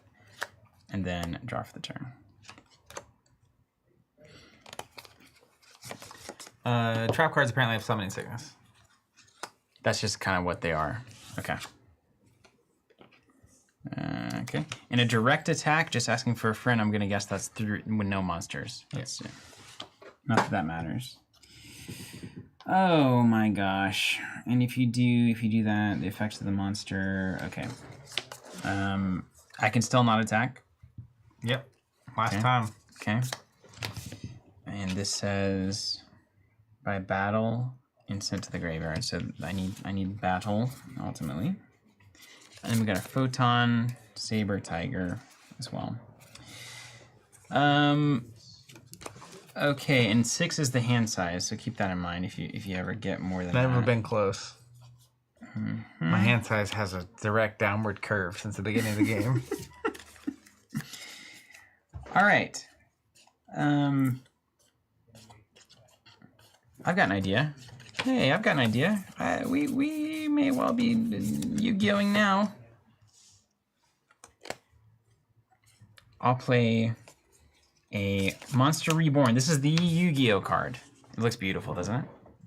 And then draw for the turn. Trap cards apparently have summoning sickness. That's just kind of what they are. Okay. Okay. In a direct attack, just asking for a friend, I'm going to guess that's through with no monsters. Let's see. Not that that matters. Oh my gosh. And if you do that, the effects of the monster, okay. I can still not attack. Yep. Last time. Okay. And this says by battle and sent to the graveyard. So I need battle ultimately. And then we got a photon, saber, tiger as well. Okay, and 6 is the hand size, so keep that in mind if you ever get more than Never that. been close. My hand size has a direct downward curve since the beginning of the game. All right. I've got an idea. Hey, I've got an idea. We may well be Yu-Gi-Oh-ing now. I'll play a Monster Reborn. This is the Yu-Gi-Oh card. It looks beautiful, doesn't it?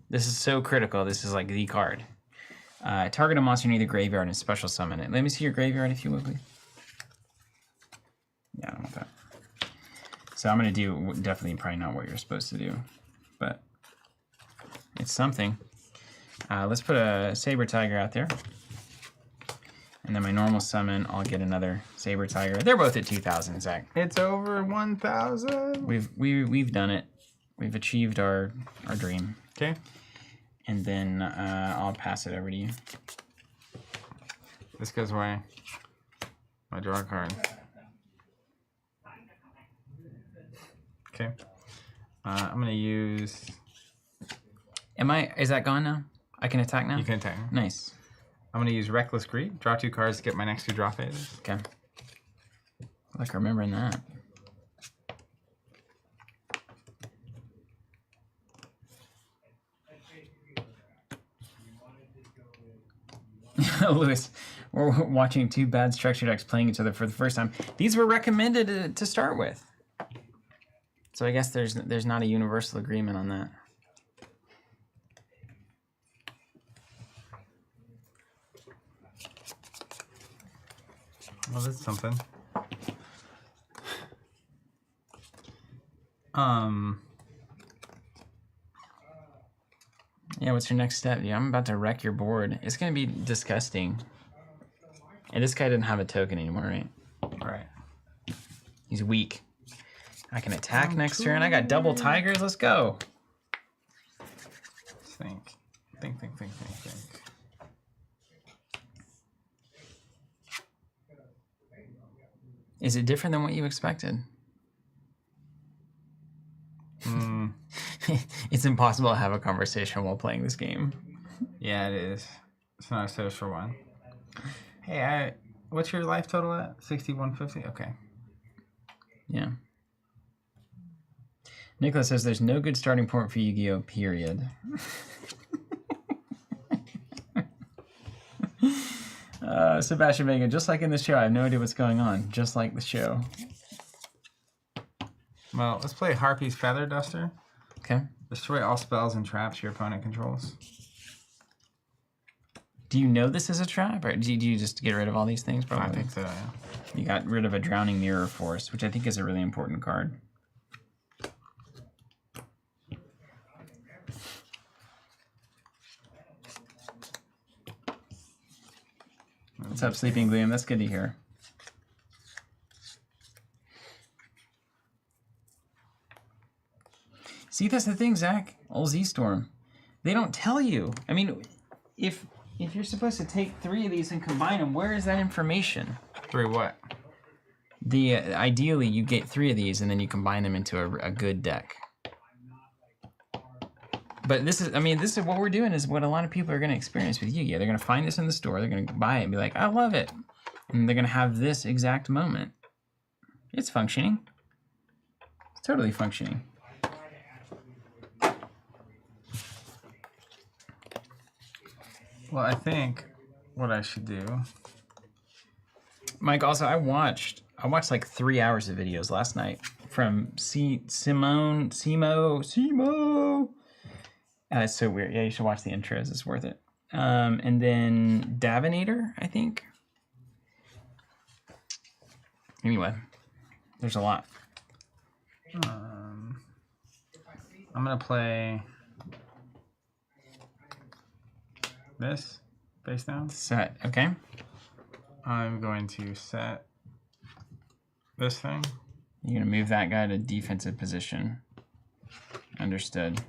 This is so critical. This is like the card. Target a monster near the graveyard and special summon it. Let me see your graveyard if you will, please. Yeah, I don't want that. So I'm going to do definitely probably not what you're supposed to do, but it's something. Let's put a Saber Tiger out there. And then my normal summon, I'll get another Saber Tiger. They're both at 2,000, Zach. It's over 1,000. We've done it. We've achieved our dream. Okay. And then I'll pass it over to you. This goes away. I draw a card. Okay. I'm gonna use. Is that gone now? I can attack now? You can attack. Nice. I'm gonna use Reckless Greed. Draw 2 cards to get my next 2 draw phases. Okay. I like remembering that. Lewis, we're watching 2 bad structure decks playing each other for the first time. These were recommended to start with. So I guess there's not a universal agreement on that. Well, that's something. Yeah, what's your next step? Yeah, I'm about to wreck your board. It's gonna be disgusting. And this guy didn't have a token anymore, right? Right. He's weak. I can attack next turn. I got double tigers. Let's go. Think. Is it different than what you expected? It's impossible to have a conversation while playing this game. Yeah, it is. It's not a social one. Hey, what's your life total at? 6150? Okay. Yeah. Nicholas says there's no good starting point for Yu-Gi-Oh! Period. Sebastian Vega, just like in the show, I have no idea what's going on. Just like the show. Well, let's play Harpy's Feather Duster. Okay. Destroy all spells and traps your opponent controls. Do you know this is a trap, or do you just get rid of all these things? Probably. I think so, yeah. You got rid of a Drowning Mirror Force, which I think is a really important card. What's up, Sleeping Gloom? That's good to hear. See, that's the thing, Zach. Old Z-Storm. They don't tell you. I mean, if you're supposed to take 3 of these and combine them, where is that information? 3 what? Ideally, you get 3 of these and then you combine them into a good deck. But this is what we're doing is what a lot of people are going to experience with Yu-Gi-Oh! They're going to find this in the store, they're going to buy it and be like, I love it. And they're going to have this exact moment. It's functioning. It's totally functioning. Well, I think what I should do... Mike, also, I watched like 3 hours of videos last night from Simo. It's so weird. Yeah, you should watch the intros. It's worth it. And then Davinator, I think. Anyway, there's a lot. I'm going to play this face down. Set, okay. I'm going to set this thing. You're going to move that guy to defensive position. Understood.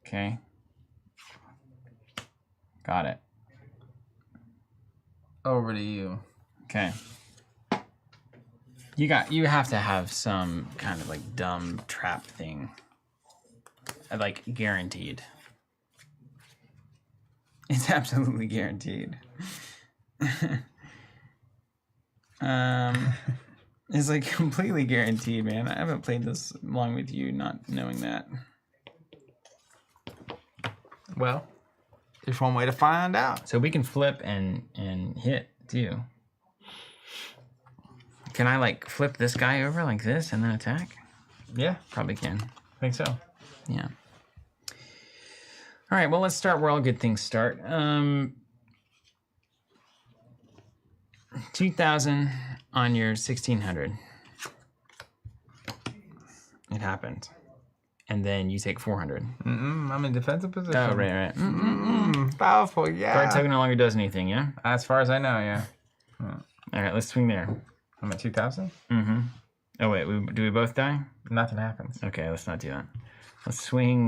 Okay. Got it. Over to you. Okay. You have to have some kind of like dumb trap thing. Like guaranteed. It's absolutely guaranteed. It's like completely guaranteed, man. I haven't played this long with you not knowing that. Well, there's one way to find out. So we can flip and hit too. Can I like flip this guy over like this and then attack? Yeah, Probably can. I think so. Yeah. All right, well, let's start where all good things start. 2,000 on your 1,600. It happened. And then you take 400. I'm in defensive position. Oh, right. Powerful, yeah. Card token no longer does anything, yeah? As far as I know, yeah. All right, let's swing there. I'm at 2,000. Oh, wait, do we both die? Nothing happens. Okay, let's not do that. Let's swing,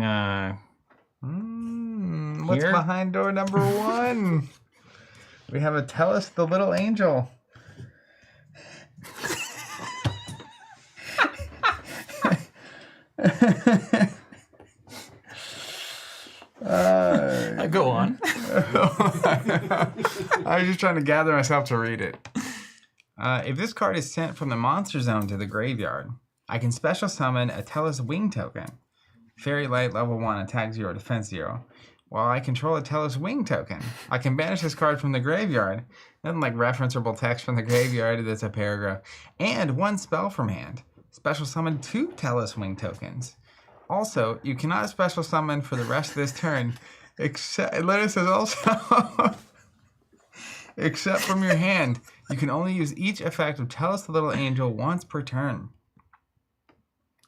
What's here? behind door number 1? We have a Tellus the Little Angel. Go on. I was just trying to gather myself to read it. If this card is sent from the monster zone to the graveyard, I can special summon a Tellus Wing token. Fairy Light, level 1, attack 0, defense 0. While I control a Tellus Wing token, I can banish this card from the graveyard. Nothing like referenceable text from the graveyard, that's a paragraph. And 1 spell from hand. Special summon 2 Tellus Wing tokens. Also, you cannot special summon for the rest of this turn, except, it says also, except from your hand. You can only use each effect of Tellus the Little Angel once per turn.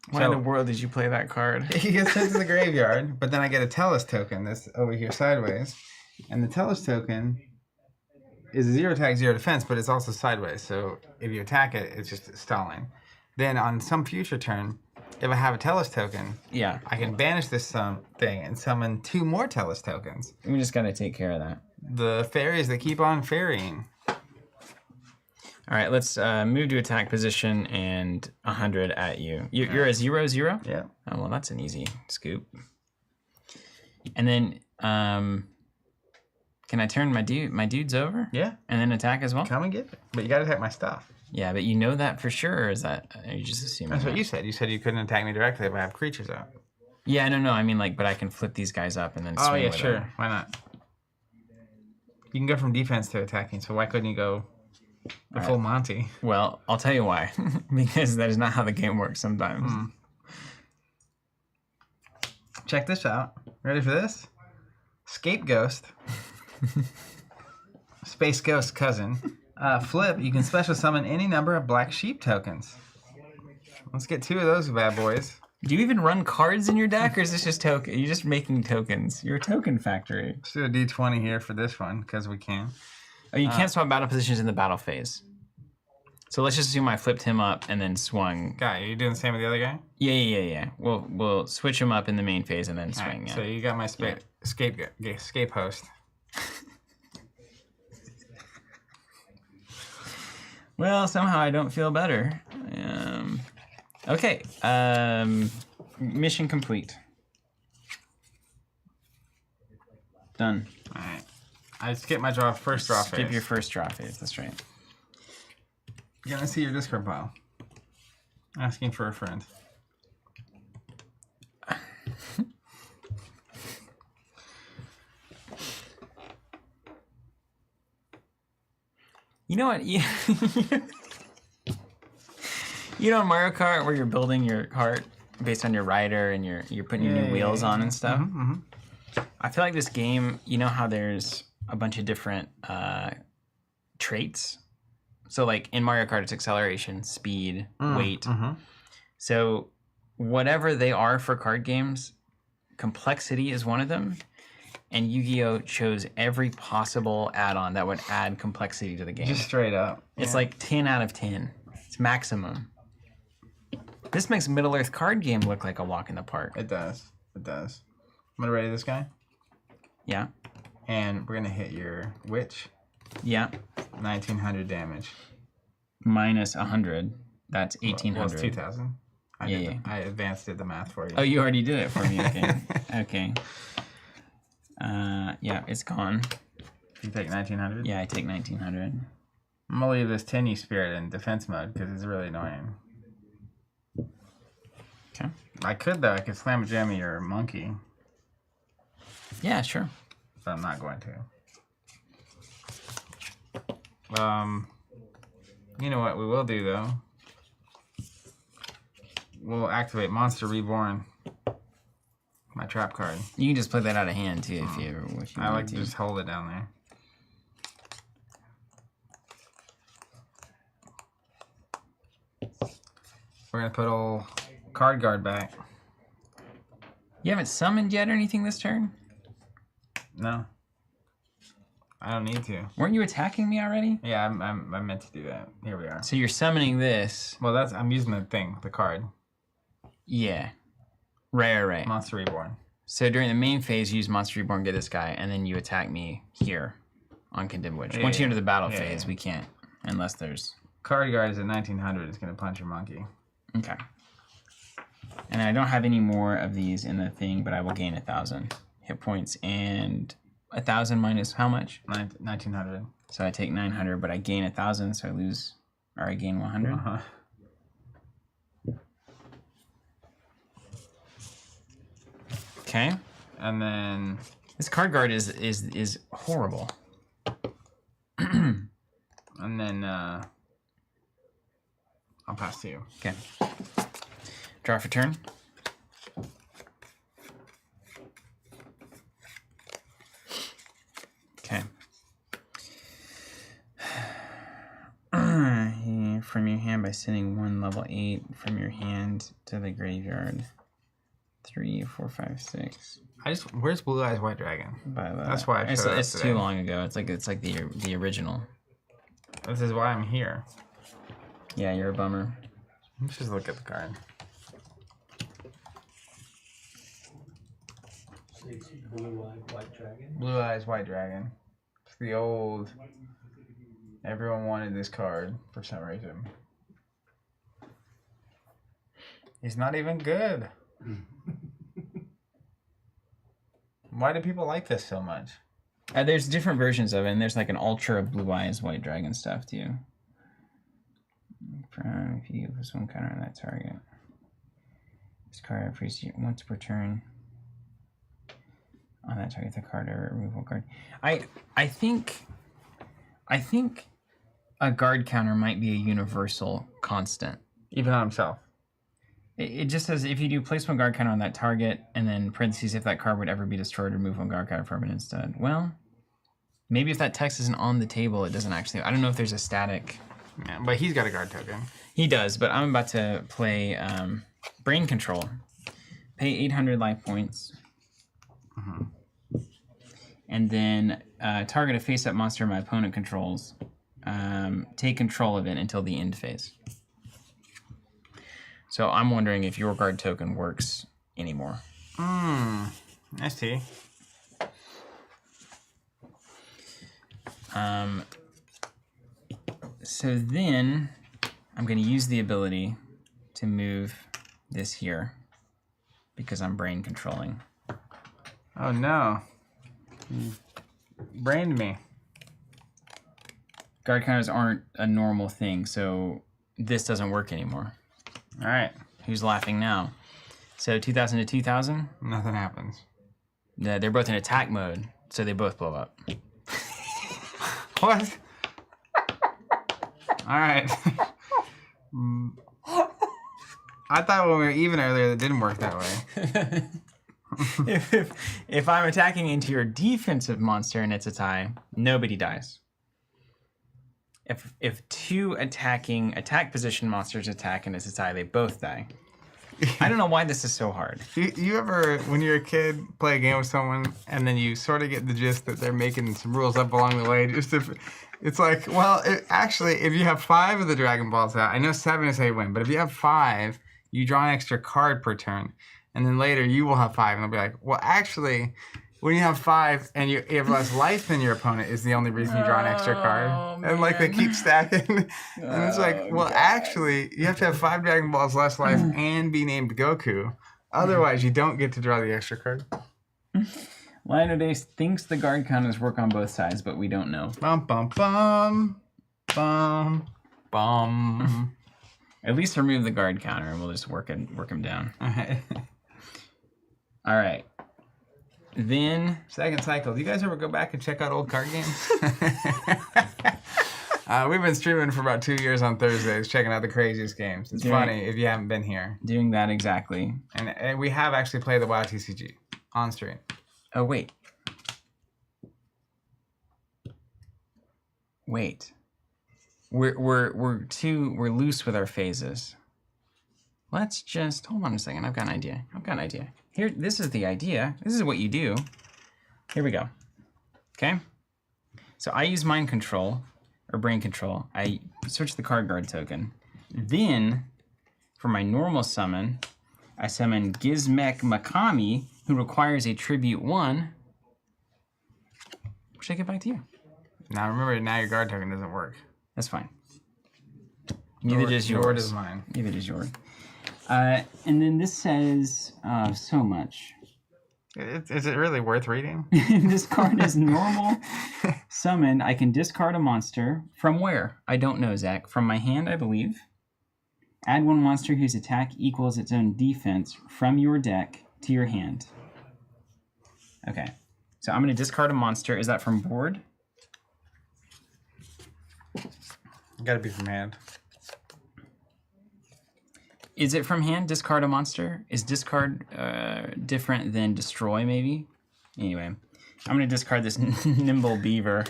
Why in the world did you play that card? He gets sent to the graveyard, but then I get a Tellus token that's over here sideways. And the Tellus token is 0 attack, 0 defense, but it's also sideways. So if you attack it, it's just stalling. Then on some future turn, if I have a Tellus token, Yeah. I can banish this thing and summon 2 more Tellus tokens. We just got to take care of that. The fairies that keep on ferrying. All right, let's move to attack position and 100 at you. You're a 0/0? Yeah. Oh, well, that's an easy scoop. And then, can I turn my dudes over? Yeah. And then attack as well? Come and get it. But you got to attack my stuff. Yeah, but you know that for sure, or is that, are you just assuming That's what that? you said. You said you couldn't attack me directly if I have creatures out. Yeah, no, I mean, like, but I can flip these guys up and then swing Oh, yeah, with sure. them. Why not? You can go from defense to attacking, so why couldn't you go the full Monty? Well, I'll tell you why. Because that is not how the game works sometimes. Check this out. Ready for this? Scapegoat. Space Ghost cousin. Flip, you can special summon any number of black sheep tokens. Let's get 2 of those bad boys. Do you even run cards in your deck, or is this just token? You're just making tokens. You're a token factory. Let's do a D20 here for this one, because we can. Oh, you can't swap battle positions in the battle phase. So let's just assume I flipped him up and then swung. Guy, are you doing the same with the other guy? Yeah. We'll switch him up in the main phase and then swing. Alright, Yeah. so you got my scape host. Well, somehow I don't feel better. Okay. Mission complete. Done. Alright. I skipped my first draw phase. Skip your first draw phase. That's right. You're gonna see your discard pile. Asking for a friend. You know what? You know in Mario Kart where you're building your kart based on your rider and you're putting your new wheels on and stuff? I feel like this game, you know how there's a bunch of different traits? So like in Mario Kart, it's acceleration, speed, weight. So whatever they are for card games, complexity is one of them. And Yu-Gi-Oh! Chose every possible add-on that would add complexity to the game. Just straight up. It's like 10 out of 10. It's maximum. This makes Middle-earth card game look like a walk in the park. It does. It does. I'm gonna ready this guy. Yeah. And we're gonna hit your witch. Yeah. 1900 damage. Minus 100. That's 1800. Well, it's 2000. Yeah. I did the math for you. Oh, you already did it for me. Okay. Okay. Yeah, it's gone. You take 1900? Yeah, I take 1900. I'm gonna leave this Tinny Spirit in defense mode because it's really annoying. Okay. I could though. I could slam a Jemmy or a monkey, Yeah, sure. but I'm not going to. You know what we will do though? We'll activate Monster Reborn. My trap card. You can just play that out of hand too if you ever wish. I like to just hold it down there. We're gonna put old card guard back. You haven't summoned yet or anything this turn? No, I don't need to. Weren't you attacking me already? Yeah, I meant to do that. Here we are. So you're summoning this. Well, I'm using the card. Yeah. Right. Monster Reborn. So during the main phase, you use Monster Reborn, get this guy, and then you attack me here on Condemned Witch. Once you enter the battle phase, we can't, unless there's... Card guard is at 1900. It's gonna punch your monkey. Okay. And I don't have any more of these in the thing, but I will gain 1,000 hit points. And 1,000 minus how much? 1900. So I take 900, but I gain 1,000, so I lose, or I gain 100. Uh-huh. Okay. And then This card guard is horrible. and then I'll pass to you. Okay. Draw for turn. Okay. From your hand by sending 1 level 8 from your hand to the graveyard. 3, 4, 5, 6. Where's Blue Eyes White Dragon? That's why I it's, showed up it's today. too long ago. It's like the original. This is why I'm here. Yeah, you're a bummer. Let's just look at the card. Blue-eyed white dragon. Blue Eyes White Dragon. It's the old. Everyone wanted this card for some reason. He's not even good. Why do people like this so much? There's different versions of it, and there's like an ultra Blue Eyes White Dragon stuff too. If you give us 1 counter on that target, this card appreciates once per turn. On that target, the card or removal card. I think a guard counter might be a universal constant. Even on himself. It just says if you do place 1 guard counter on that target, and then parentheses if that card would ever be destroyed, remove 1 guard counter from it instead. Well, maybe if that text isn't on the table, it doesn't actually. I don't know if there's a static. Yeah, but he's got a guard token. He does, but I'm about to play Brain Control. Pay 800 life points. Mm-hmm. And then target a face-up monster my opponent controls. Take control of it until the end phase. So I'm wondering if your guard token works anymore. I see. So then I'm going to use the ability to move this here because I'm brain controlling. Oh no. You brained me. Guard counters aren't a normal thing, so this doesn't work anymore. All right. Who's laughing now? So 2,000 to 2,000? Nothing happens. Yeah, they're both in attack mode, so they both blow up. What? All right. I thought when we were even earlier, that didn't work that way. if I'm attacking into your defensive monster and it's a tie, nobody dies. If 2 attack position monsters attack and it's a tie, they both die. I don't know why this is so hard. You ever, when you're a kid, play a game with someone and then you sort of get the gist that they're making some rules up along the way? Just if it's like, well, actually, if you have 5 of the Dragon Balls out, I know 7 is how you win, but if you have 5, you draw an extra card per turn, and then later you will have 5, and they'll be like, well, actually, when you have 5 and you have less life than your opponent is the only reason you draw an extra card. And like they keep stacking. And it's like, well, actually, you have to have 5 Dragon Balls less life and be named Goku. Otherwise, you don't get to draw the extra card. Lionel Dace thinks the guard counters work on both sides, but we don't know. Bum, bum, bum. Bum, bum. At least remove the guard counter and we'll just work him down. All right. Then Second cycle. Do you guys ever go back and check out old card games? We've been streaming for about 2 years on Thursdays, checking out the craziest games. It's funny if you haven't been here. Doing that exactly. And we have actually played the WoW TCG on stream. Oh wait. We're loose with our phases. Let's just hold on a second. I've got an idea. Here, this is the idea. This is what you do. Here we go. Okay. So I use mind control or brain control. I search the card guard token. Then, for my normal summon, I summon Gizmek Makami, who requires a tribute 1. Which I get back to you. Now remember, now your guard token doesn't work. That's fine. Neither does yours. Nor does mine. Neither does yours. And then this says so much. Is it really worth reading? This card is normal summon. I can discard a monster. From where? I don't know, Zach. From my hand, I believe. Add one monster whose attack equals its own defense from your deck to your hand. Okay. So I'm going to discard a monster. Is that from board? Gotta be from hand. Is it from hand? Discard a monster? Is discard different than destroy, maybe? Anyway, I'm going to discard this nimble beaver.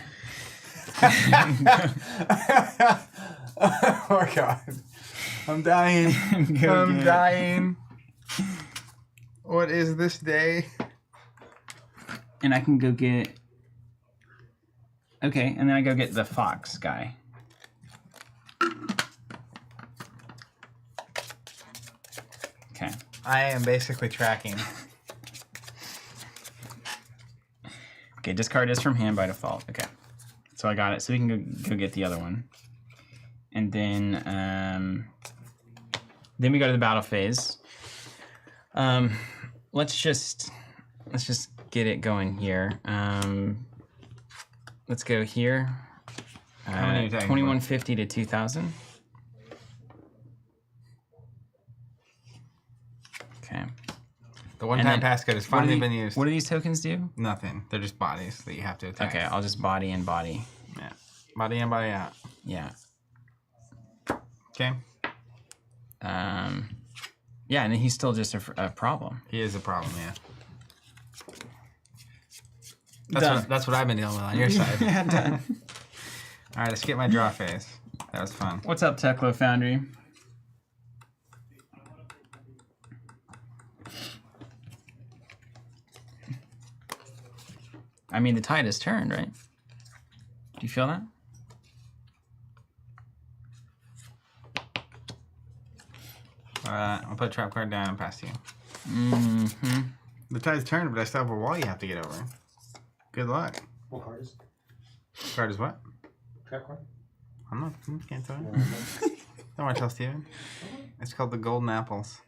Oh my god. I'm dying. I'm dying. What is this day? And I can go get... Okay, and then I go get the fox guy. Okay. I am basically tracking. Okay, discard is from hand by default. Okay. So I got it. So we can go get the other one. And then we go to the battle phase. Let's just get it going here. Let's go here. How many are you taking? 2150 to 2000. Okay. The one-time passcode has finally been used. What do these tokens do? Nothing. They're just bodies that you have to attack. Okay, I'll just body and body. Yeah. Body in, body out. Yeah. Okay. Yeah, and he's still just a problem. He is a problem, yeah. That's what I've been dealing with on your side. Yeah, done. All right, let's get my draw phase. That was fun. What's up, Teklo Foundry? I mean, the tide has turned, right? Do you feel that? I'll put a trap card down and pass to you. Mm-hmm. The tide's turned, but I still have a wall you have to get over. Good luck. What card is? Card is what? Trap card? I'm not. Can't tell you. Don't want to tell Steven. It's called the Golden Apples.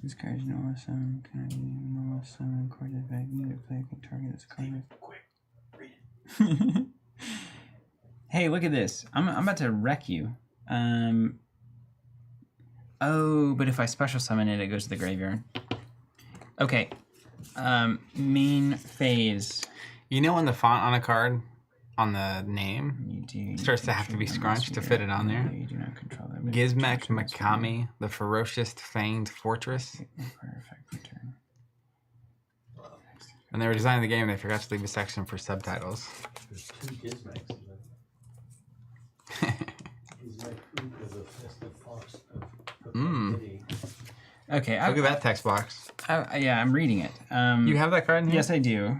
This card's normal summon. Can I use normal summon card effect? Need to play can target this card. Quick, read it. Hey, look at this. I'm about to wreck you. Oh, but if I special summon it, it goes to the graveyard. Okay. Main phase. You know when the font on a card, on the name, You starts to have to be scrunched to fit it on there? You do not control that. Gizmek Makami, the ferocious fanged fortress. Perfect return. When they were designing the game, they forgot to leave a section for subtitles. There's two Gizmeks in there. Gizmek Ook is a festive fox of Kitty. Okay. Look at that text box. Yeah, I'm reading it. You have that card in here? Yes, I do.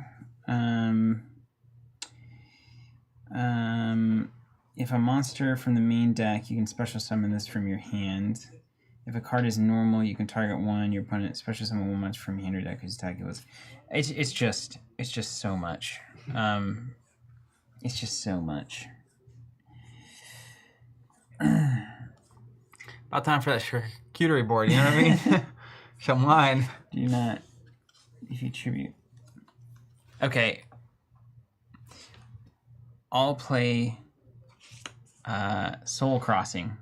If a monster from the main deck, you can special summon this from your hand. If a card is normal, you can target one. Your opponent special summon one monster from your hand or deck whose attack was. It's just so much. It's just so much. About time for that charcuterie board, you know what I mean? Some line. Do not defeat tribute. Okay. I'll play Soul Crossing.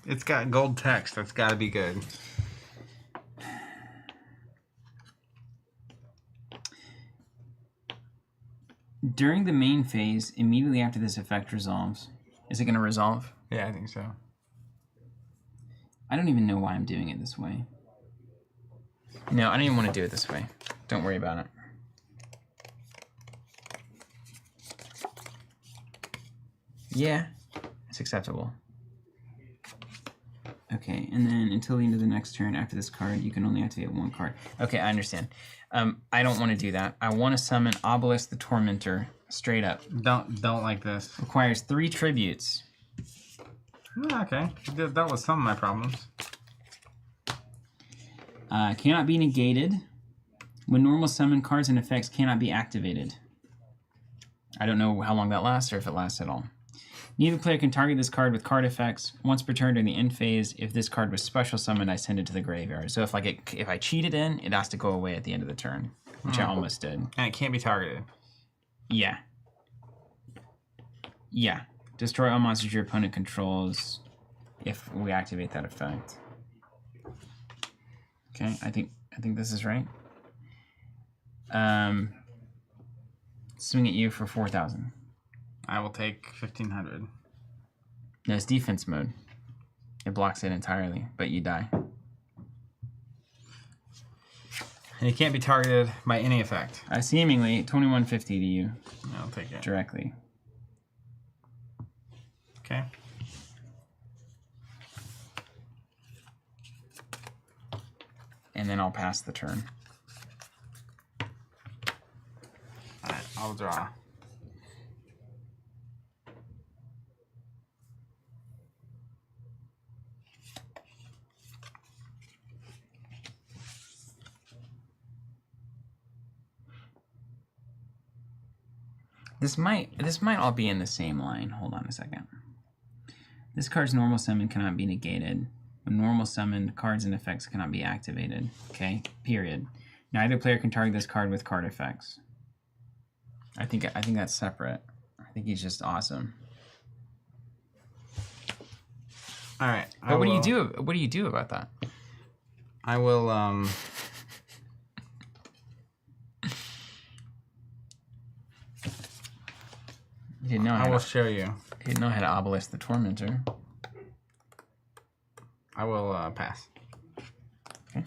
It's got gold text. That's got to be good. During the main phase, immediately after this effect resolves, is it going to resolve? Yeah, I think so. I don't even know why I'm doing it this way. No, I don't even want to do it this way. Don't worry about it. Yeah, it's acceptable. Okay, and then until the end of the next turn after this card, you can only activate one card. Okay, I understand. I don't want to do that. I want to summon Obelisk the Tormentor straight up. Don't like this. Requires 3 tributes. Okay, that was some of my problems. Cannot be negated. When normal summon cards and effects cannot be activated. I don't know how long that lasts or if it lasts at all. Neither player can target this card with card effects. Once per turn during the end phase, if this card was special summoned, I send it to the graveyard. So if I cheat it in, it has to go away at the end of the turn, which I almost did. And it can't be targeted. Yeah. Yeah. Destroy all monsters your opponent controls if we activate that effect. Okay, I think this is right. Swing at you for 4,000. I will take 1,500. No, it's defense mode. It blocks it entirely, but you die. And it can't be targeted by any effect. Seemingly 2150 to you. I'll take it directly. Okay. And then I'll pass the turn. Alright, I'll draw. This might all be in the same line. Hold on a second. This card's normal summon cannot be negated. When normal summoned, cards and effects cannot be activated. Okay, period. Neither player can target this card with card effects. I think that's separate. I think he's just awesome. All right. But what do you do? What do you do about that? I will You didn't know I how will to, show you. you didn't know how to obelisk the tormentor. I will pass. Okay.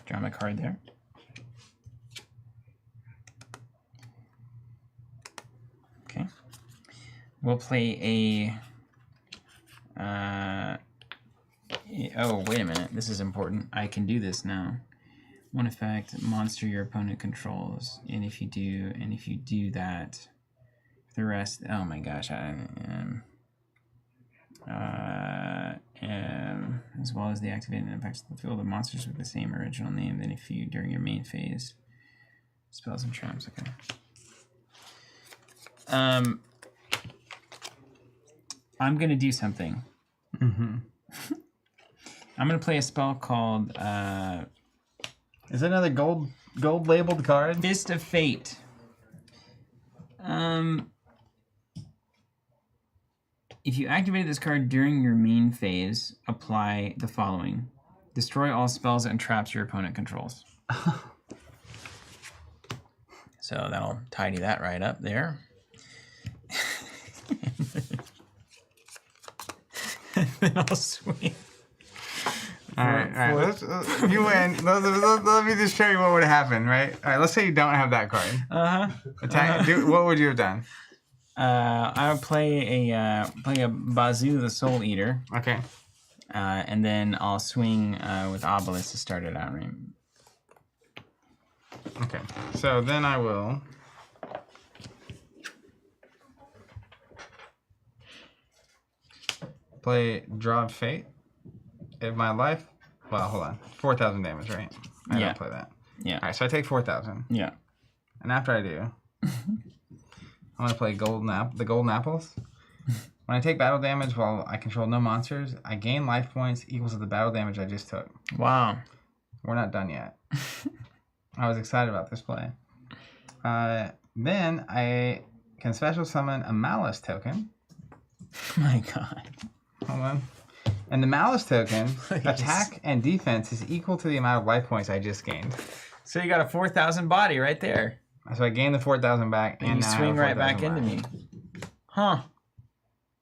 Draw my card there. Okay. We'll play oh, wait a minute. This is important. I can do this now. One effect, monster your opponent controls, and if you do that, the rest. Oh my gosh, as well as the activated effects of the field of monsters with the same original name. Then if you during your main phase, spells and traps. Okay. I'm gonna do something. Mm-hmm. I'm gonna play a spell called. Is it another gold labeled card? Fist of Fate. If you activate this card during your main phase, apply the following. Destroy all spells and traps your opponent controls. So that'll tidy that right up there. And then I'll swing. All right. You win. Let me just show you what would happen, right? All right, let's say you don't have that card. Attack. What would you have done? I would play a Bazoo the Soul Eater. Okay. And then I'll swing with Obelisk to start it out, right? Okay. So then I will play Draw of Fate. If my life, well, hold on, 4,000 damage, right? I don't play that. Yeah. All right, so I take 4,000. Yeah. And after I do, I'm gonna play the golden apples. When I take battle damage while I control no monsters, I gain life points equals to the battle damage I just took. Wow. We're not done yet. I was excited about this play. Then I can special summon a Malice token. Oh my God. Hold on. And the Malice token, Please. attack and defense is equal to the amount of life points I just gained. So you got a 4,000 body right there. So I gained the 4,000 back, And you now I swing have right back 4,000 into me. Huh.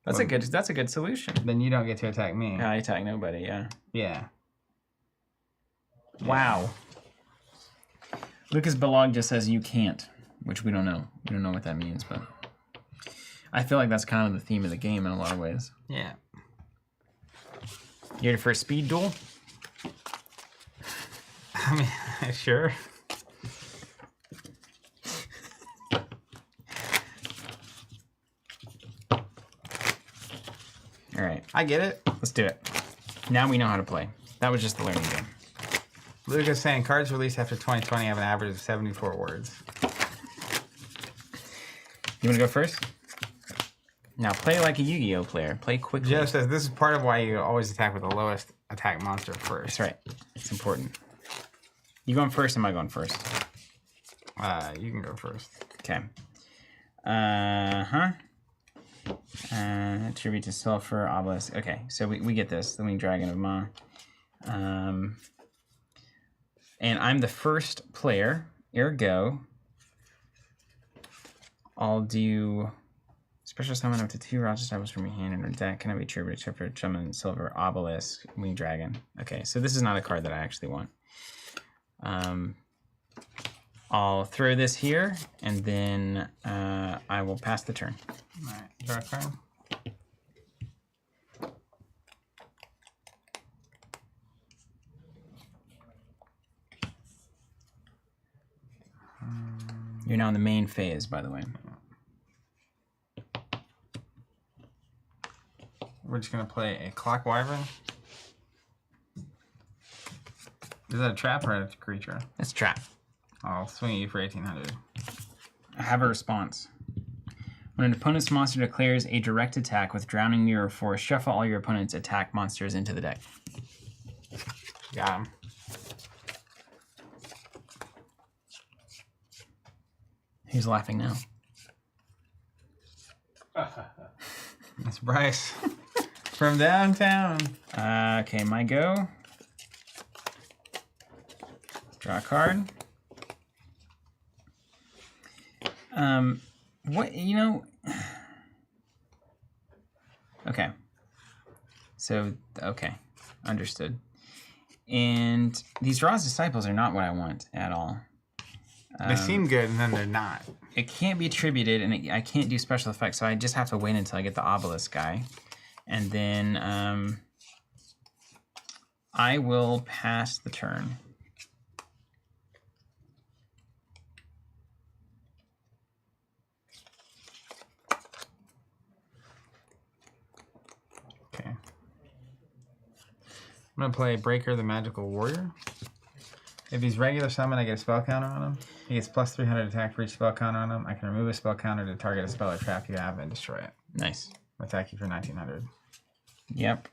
That's a good solution. Then you don't get to attack me. Yeah, I attack nobody, yeah. Yeah. Wow. Lucas Belog just says you can't, which we don't know. We don't know what that means, but I feel like that's kind of the theme of the game in a lot of ways. Yeah. You ready for a speed duel? I mean, sure. All right, I get it. let's do it. Now we know how to play. That was just the learning game. Lucas saying cards released after 2020 have an average of 74 words. You want to go first? Now play like a Yu-Gi-Oh player. Play quickly. Joe says this is part of why you always attack with the lowest attack monster first. That's right. It's important. You going first? Am I going first? You can go first. Okay. Tribute to Sulfur, Obelisk. Okay, so we get this. The Winged Dragon of Ma. And I'm the first player. Ergo, I'll do special summon up to 2 Rochester Staples from your hand and your deck. Cannot be triggered except for summon Silver, Obelisk, Winged Dragon. Okay, so this is not a card that I actually want. I'll throw this here, and then I will pass the turn. All right, draw a card. You're now in the main phase, by the way. We're just gonna play a Clock Wyvern. Is that a trap or a creature? It's trap. I'll swing at you for 1800. I have a response. When an opponent's monster declares a direct attack with Drowning Mirror Force, shuffle all your opponent's attack monsters into the deck. Got him. Who's laughing now? That's Bryce from downtown. Okay, my go. Draw a card. What, you know... Okay. So, okay. Understood. And these Ra's Disciples are not what I want at all. They seem good, and then they're not. It can't be attributed, and I can't do special effects, so I just have to wait until I get the Obelisk guy. And then I will pass the turn. Okay. I'm going to play Breaker the Magical Warrior. If he's regular summon, I get a spell counter on him. He gets plus 300 attack for each spell counter on him. I can remove a spell counter to target a spell or trap you have and destroy it. Nice. Attack you for 1900. Yep.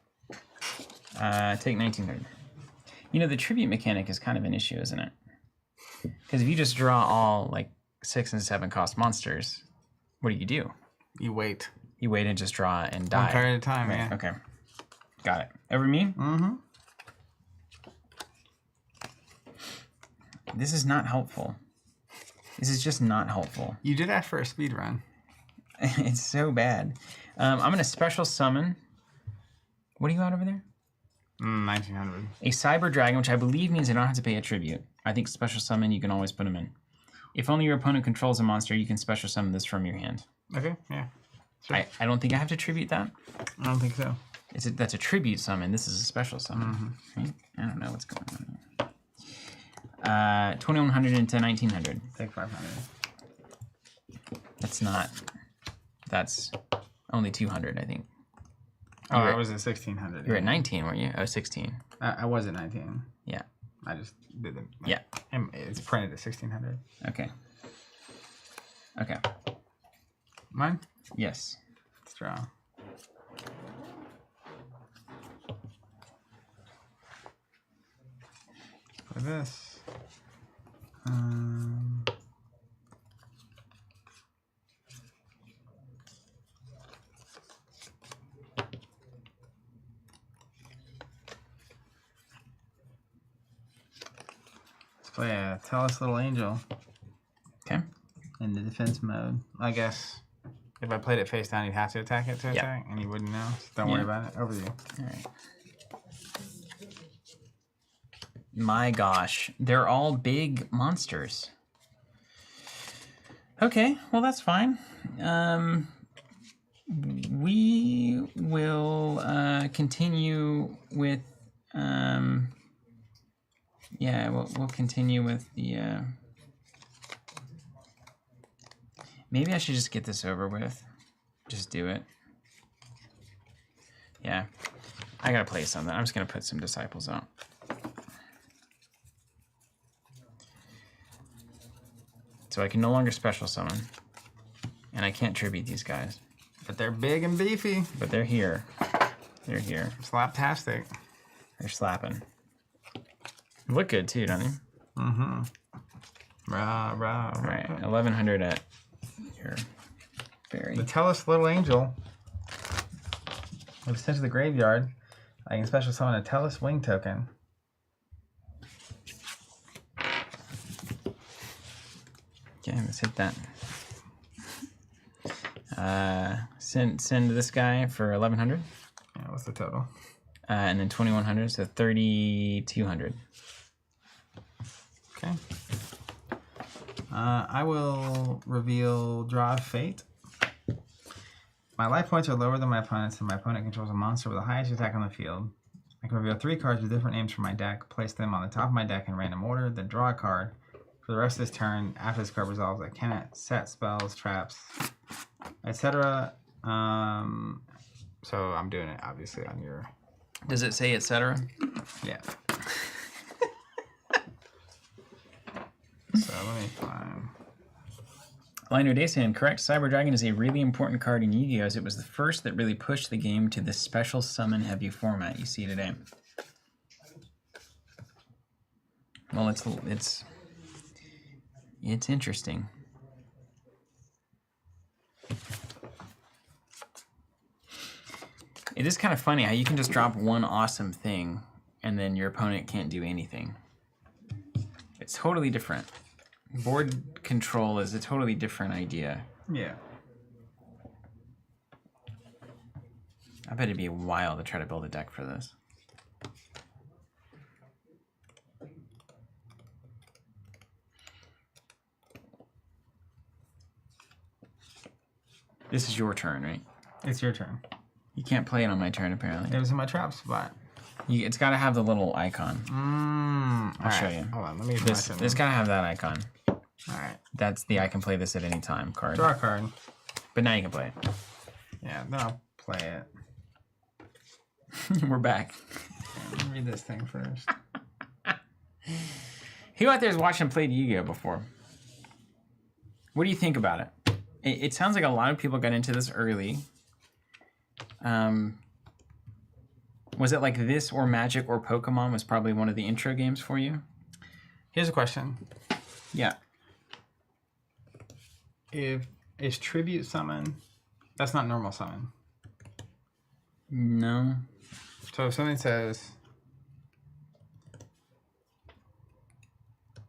Take 1900. You know, the tribute mechanic is kind of an issue, isn't it? Because if you just draw all, like, 6 and 7 cost monsters, what do? You wait. You wait and just draw and die. One card at a time, Right, yeah. okay. Got it. Over me? Mm-hmm. This is not helpful. This is just not helpful. You did ask for a speed run. It's so bad. I'm going to special summon. What do you got over there? 1900. A Cyber Dragon, which I believe means I don't have to pay a tribute. I think special summon, you can always put them in. If only your opponent controls a monster, you can special summon this from your hand. Okay, yeah. Sure. I don't think I have to tribute that. I don't think so. That's a tribute summon. This is a special summon. Right? I don't know what's going on here. 2100 into 1900. Take 500. That's not. That's only 200, I think. Oh, I was at 1600. You were at 19, weren't you? Oh, 16. I was at 19. Yeah. I just did the. Yeah. It's printed at 1600. Okay. Okay. Mine? Yes. Let's draw. For this. Let's play a Tell Us Little Angel. Okay. In the defense mode. I guess if I played it face down, you'd have to attack it to attack, and you wouldn't know. So don't worry about it. Over to you. All right. My gosh, they're all big monsters. Okay, well that's fine. We will continue with. Yeah, we'll continue with the. Maybe I should just get this over with. Just do it. Yeah, I gotta play something. I'm just gonna put some disciples out. So I can no longer special summon. And I can't tribute these guys. But they're big and beefy. But they're here. They're here. Slaptastic. They're slapping. Look good too, don't they? Mm-hmm. Rah, rah, rah. Right, 1100 at your fairy. The Tellus Little Angel. If it's sent to the graveyard, I can special summon a Tellus Wing token. Okay, let's hit that. Send this guy for 1100. Yeah, what's the total? And then 2100, so 3200. Okay. I will reveal Draw of Fate. My life points are lower than my opponent's, and my opponent controls a monster with the highest attack on the field. I can reveal 3 cards with different names from my deck, place them on the top of my deck in random order, then draw a card. For the rest of this turn, after this card resolves, I cannot set spells, traps, etc. So I'm doing it obviously on your. Does it say etc.? Yeah. So let me find. Liner Dacian, correct. Cyber Dragon is a really important card in Yu-Gi-Oh! As it was the first that really pushed the game to this special summon heavy format you see today. Well, it's interesting. It is kind of funny how you can just drop one awesome thing and then your opponent can't do anything. It's totally different. Board control is a totally different idea. Yeah. I bet it'd be a while to try to build a deck for this. This is your turn, right? It's your turn. You can't play it on my turn, apparently. It was in my trap spot. It's got to have the little icon. I'll show you. Hold on, let me use It's got to have that icon. Alright. That's the I can play this at any time card. Draw a card. But now you can play it. Yeah, then I'll play it. We're back. Let me read this thing first. Who out there has watched and played Yu-Gi-Oh before? What do you think about it? It sounds like a lot of people got into this early. Was it like this or Magic or Pokemon was probably one of the intro games for you? Here's a question. Yeah. Is Tribute Summon, that's not normal summon. No. So if something says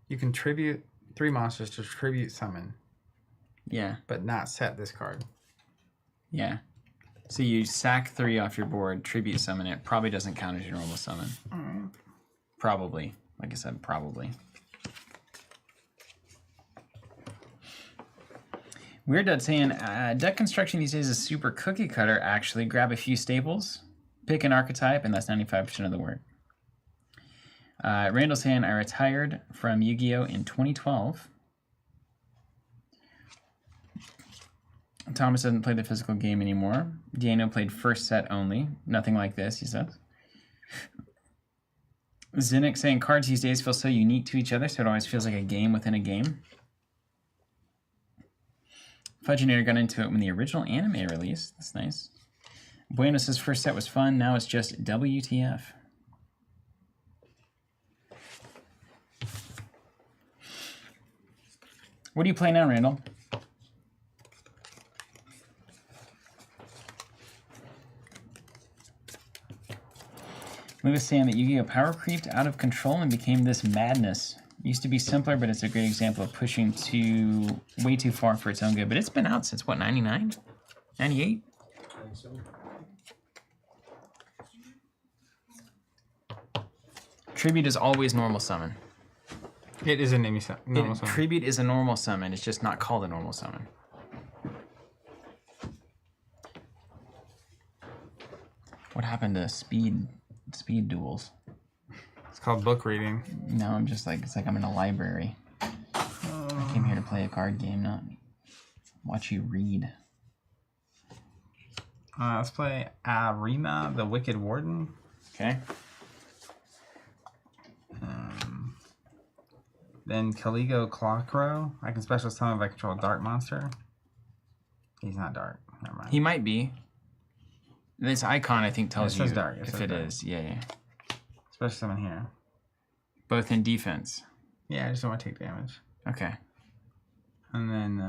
you can tribute 3 monsters to Tribute Summon, Yeah. but not set this card. Yeah. So you sack 3 off your board, tribute summon it. Probably doesn't count as your normal summon. Alright. Probably. Like I said, probably. Weird Dad saying, deck construction these days is super cookie cutter, actually. Grab a few staples, pick an archetype, and that's 95% of the work. Randall saying, I retired from Yu-Gi-Oh! In 2012. Thomas doesn't play the physical game anymore. Daniel played first set only. Nothing like this, he says. Zinnik saying, cards these days feel so unique to each other, so it always feels like a game within a game. Fudginator got into it when the original anime released. That's nice. Bueno says first set was fun. Now it's just WTF. What do you play now, Randall? Lewis saying that Yu-Gi-Oh! Power creeped out of control and became this madness. Used to be simpler, but it's a great example of pushing way too far for its own good. But it's been out since, what, 99? 98? Tribute is always normal summon. It is a normal summon. Tribute is a normal summon. It's just not called a normal summon. What happened to speed duels? It's called book reading. No, I'm just like, it's like I'm in a library. I came here to play a card game, not watch you read. Let's play Arena, the Wicked Warden. Okay. Then Caligo Clawcrow. I can special summon if I control a dark monster. He's not dark. Never mind. He might be. This icon, I think, tells It says you dark. if it is. Yeah. Especially someone here. Both in defense. Yeah, I just don't want to take damage. Okay. And then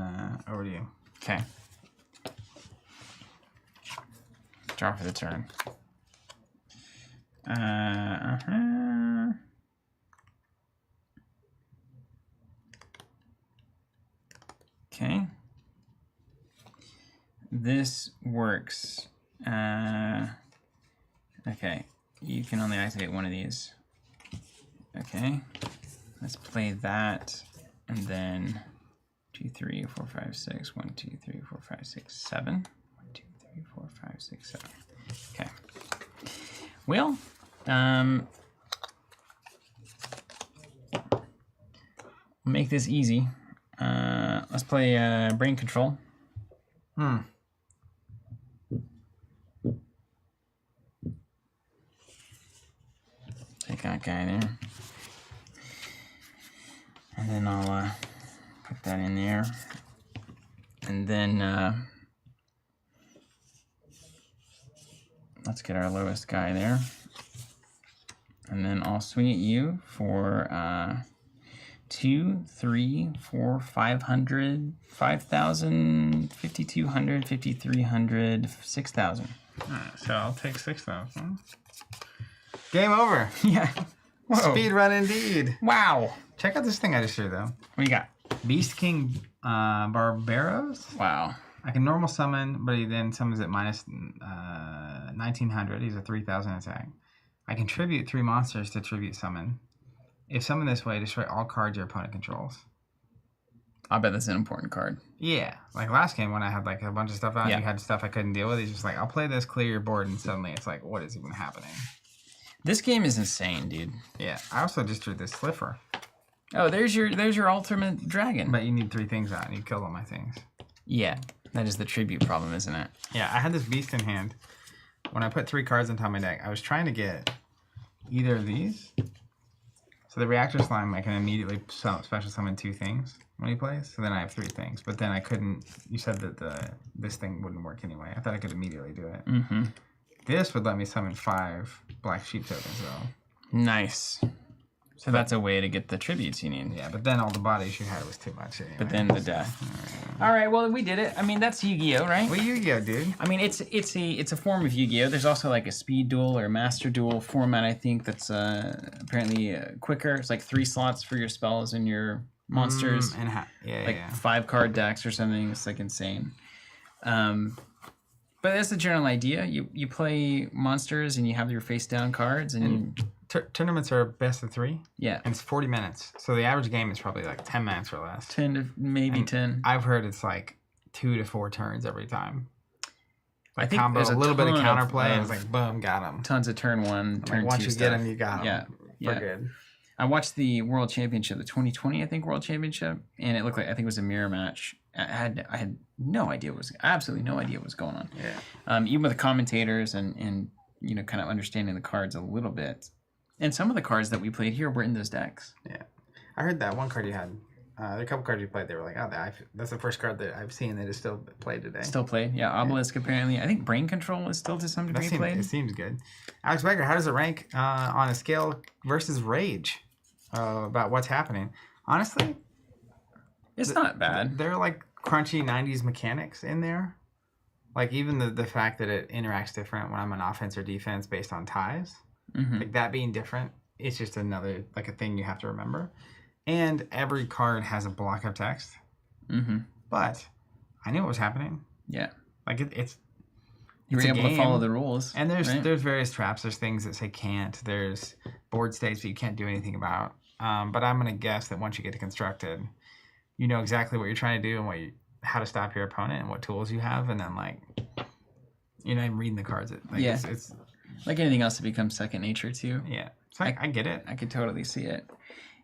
over to you. Okay. Draw for the turn. Okay. This works. Okay. You can only activate one of these. Okay. Let's play that. And then 2, 3, 4, 5, 6. 1, 2, 3, 4, 5, 6, 7. 1, 2, 3, 4, 5, 6, 7. Okay. Well, make this easy. Let's play brain control. Take that guy there. And then I'll put that in there. And then let's get our lowest guy there. And then I'll swing at you for 2, 3, 4, 500, 5,000, 5,200, 5,300, 6,000. Alright, so I'll take 6,000. Game over. Yeah. Whoa. Speed run indeed. Wow. Check out this thing I just drew though. What you got? Beast King Barbaros. Wow. I can normal summon, but he then summons at minus 1,900. He's a 3,000 attack. I can tribute 3 monsters to tribute summon. If summoned this way, destroy all cards your opponent controls. I bet that's an important card. Yeah, like last game when I had like a bunch of stuff out, Yeah. you had stuff I couldn't deal with. He's just like, I'll play this, clear your board, and suddenly it's like, what is even happening? This game is insane, dude. Yeah, I also just drew this Slipper. Oh, there's your ultimate dragon. But you need 3 things out, and you killed all my things. Yeah, that is the tribute problem, isn't it? Yeah, I had this beast in hand. When I put 3 cards on top of my deck, I was trying to get either of these. So the reactor slime, I can immediately special summon 2 things when he plays. So then I have 3 things. But then I couldn't. You said that this thing wouldn't work anyway. I thought I could immediately do it. Mm-hmm. This would let me summon 5 black sheep tokens though. Nice. So that's a way to get the tributes you need. Yeah, but then all the bodies you had was too much anyway. But then the death. All right, well we did it. I mean that's Yu-Gi-Oh, right? Well, Yu-Gi-Oh, dude. I mean it's a form of Yu-Gi-Oh. There's also like a speed duel or a master duel format. I think that's apparently quicker. It's like 3 slots for your spells and your monsters. And like 5 card decks or something. It's like insane. But that's the general idea. You play monsters and you have your face down cards and tournaments are best of 3. yeah, And it's 40 minutes. So the average game is probably like 10 minutes or less. 10 to maybe And 10. I've heard it's like 2 to 4 turns every time. I think Combo, there's a little bit of ton counterplay, and it's like boom, got him. tons of turn 1, turn 2 Once you stuff. get him, you got him. Yeah, We're yeah. good. I watched the World Championship, the 2020, I think, World Championship, and it looked like I think it was a mirror match. I had no idea absolutely no idea what was going on. Yeah. Even with the commentators and kind of understanding the cards a little bit, and some of the cards that we played here were in those decks. Yeah. I heard that one card you had. There are a couple cards you played. They were like, that's the first card that I've seen that is still played today. Still played, yeah. Obelisk apparently. I think Brain Control is still to some degree played. It seems good. Alex Becker, how does it rank on a scale versus Rage about what's happening? Honestly, It's not bad. There are like crunchy 90s mechanics in there. Like even the fact that it interacts different when I'm on offense or defense based on ties. Mm-hmm. Like that being different, it's just another like a thing you have to remember. And every card has a block of text. Mm-hmm. But I knew what was happening. Yeah. Like it's You were a able to game. follow the rules. And there's right? various traps. There's things that say can't. There's board states that you can't do anything about. But I'm gonna guess that once you get to constructed, you know exactly what you're trying to do and how to stop your opponent and what tools you have, and then like you're not even reading the cards. Yeah. It's like anything else, it becomes second nature too. yeah. So I get it. I could totally see it.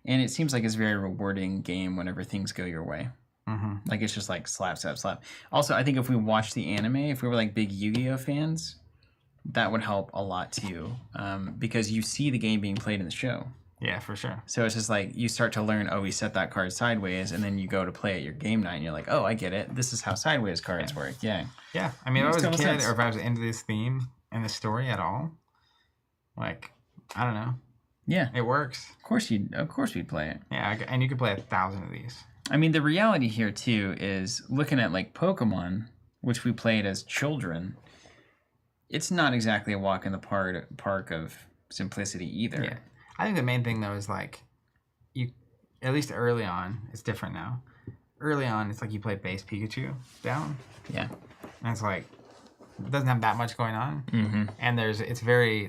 And it seems like it's a very rewarding game whenever things go your way. Mm-hmm. Like it's just like slap, slap, slap. Also, I think if we watched the anime, if we were like big Yu-Gi-Oh fans, that would help a lot too. Because you see the game being played in the show. Yeah, for sure. So it's just like you start to learn, oh, we set that card sideways, and then you go to play at your game night, and you're like, oh, I get it. This is how sideways cards work. Yeah. Yeah, I mean, if I Makes was a total kid, sense. or if I was into this theme and the story at all, like, I don't know, Yeah. it works. Of course we'd play it. Yeah, and you could play 1,000 of these. I mean, the reality here too is looking at like Pokemon, which we played as children. It's not exactly a walk in the park of simplicity either. Yeah, I think the main thing though is like, you, at least early on, it's different now. Early on, it's like you play base Pikachu down, Yeah. and it's like, it doesn't have that much going on, and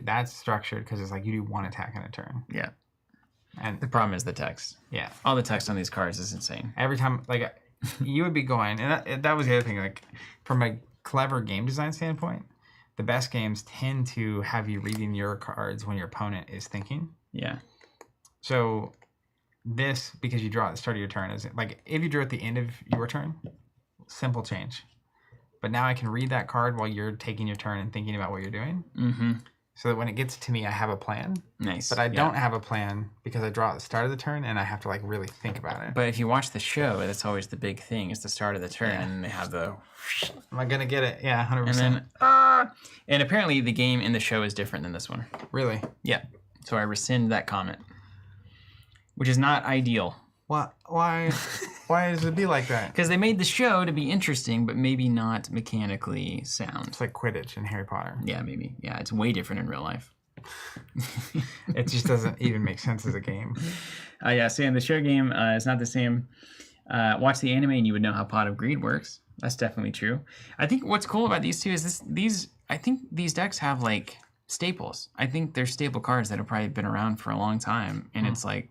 that's structured because it's like you do one attack in a turn, Yeah. and The problem is the text. yeah, All the text on these cards is insane. every time, like, you would be going, and that was the other thing, like, from a clever game design standpoint, the best games tend to have you reading your cards when your opponent is thinking. Yeah. So this, because you draw at the start of your turn, is like, if you drew at the end of your turn, simple change. But now I can read that card while you're taking your turn and thinking about what you're doing. Mm-hmm. So that when it gets to me, I have a plan. Nice. But I Yeah. don't have a plan because I draw at the start of the turn and I have to like really think about it. But if you watch the show, that's always the big thing. It's the start of the turn, Yeah. and they have the, Am I gonna get it? Yeah, 100%. and then and apparently the game in the show is different than this one. Really? Yeah. So I rescind that comment, which is not ideal Why? Why does it be like that? because they made the show to be interesting, but maybe not mechanically sound. It's like Quidditch in Harry Potter. Yeah, maybe. Yeah, it's way different in real life. It just doesn't even make sense as a game. Yeah, so in the show game, it's not the same. Watch the anime and you would know how Pot of Greed works. That's definitely true. I think what's cool about these two is I think these decks have like staples. I think they're staple cards that have probably been around for a long time, and it's like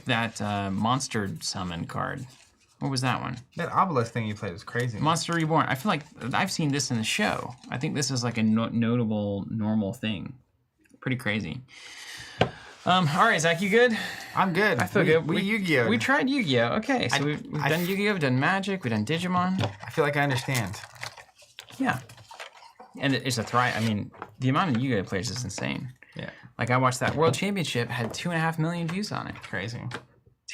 that monster summon card. What was that one? That obelisk thing you played was crazy. Monster Reborn. I feel like I've seen this in the show. I think this is like a notable normal thing. Pretty crazy. All right, Zach, you good? I'm good. I feel good. We Yu-Gi-Oh. We tried Yu-Gi-Oh. Okay, so we've done Yu-Gi-Oh, we've done Magic, we've done Digimon. I feel like I understand. Yeah. And it's a thrive. I mean, the amount of Yu-Gi-Oh players is insane. Yeah. Like, I watched that World Championship, had 2.5 million views on it. Crazy.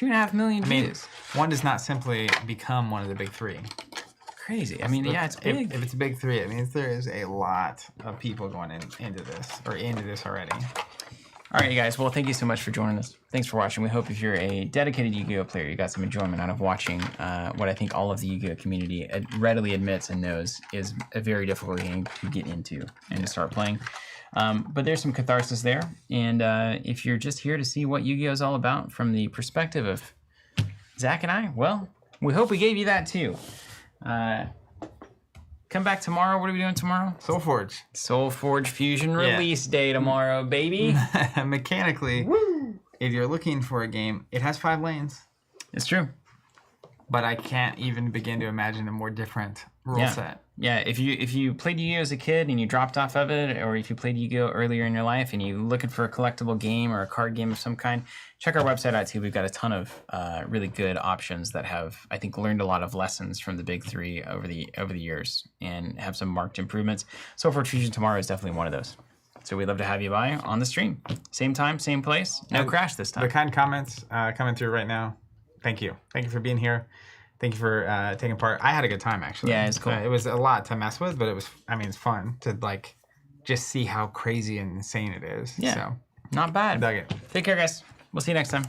2.5 million I mean, views. one does not simply become one of the big three. Crazy. I mean, yeah, it's big. If it's a big three, it means there is a lot of people going into this already. All right, you guys. Well, thank you so much for joining us. Thanks for watching. We hope if you're a dedicated Yu-Gi-Oh player, you got some enjoyment out of watching what I think all of the Yu-Gi-Oh community readily admits and knows is a very difficult game to get into and to start playing. But there's some catharsis there. And if you're just here to see what Yu-Gi-Oh is all about from the perspective of Zach and I, well, we hope we gave you that too. Come back tomorrow. What are we doing tomorrow? Soul Forge. Soul Forge Fusion release day tomorrow, baby. Mechanically, if you're looking for a game, it has 5 lanes, It's true. but I can't even begin to imagine a more different rule set. Yeah, if you played Yu-Gi-Oh as a kid and you dropped off of it, or if you played Yu-Gi-Oh earlier in your life and you're looking for a collectible game or a card game of some kind, check our website out too. We've got a ton of really good options that have, I think, learned a lot of lessons from the big three over the years and have some marked improvements. Soul Forge Fusion tomorrow is definitely one of those. So we'd love to have you by on the stream. Same time, same place. No And crash this The time. kind comments coming through right now. Thank you. Thank you for being here. Thank you for taking part. I had a good time, actually. Yeah, it's cool. It was a lot to mess with, but it was, I mean, it's fun to, like, just see how crazy and insane it is. Yeah. So, Not bad. dug it. Take care, guys. We'll see you next time.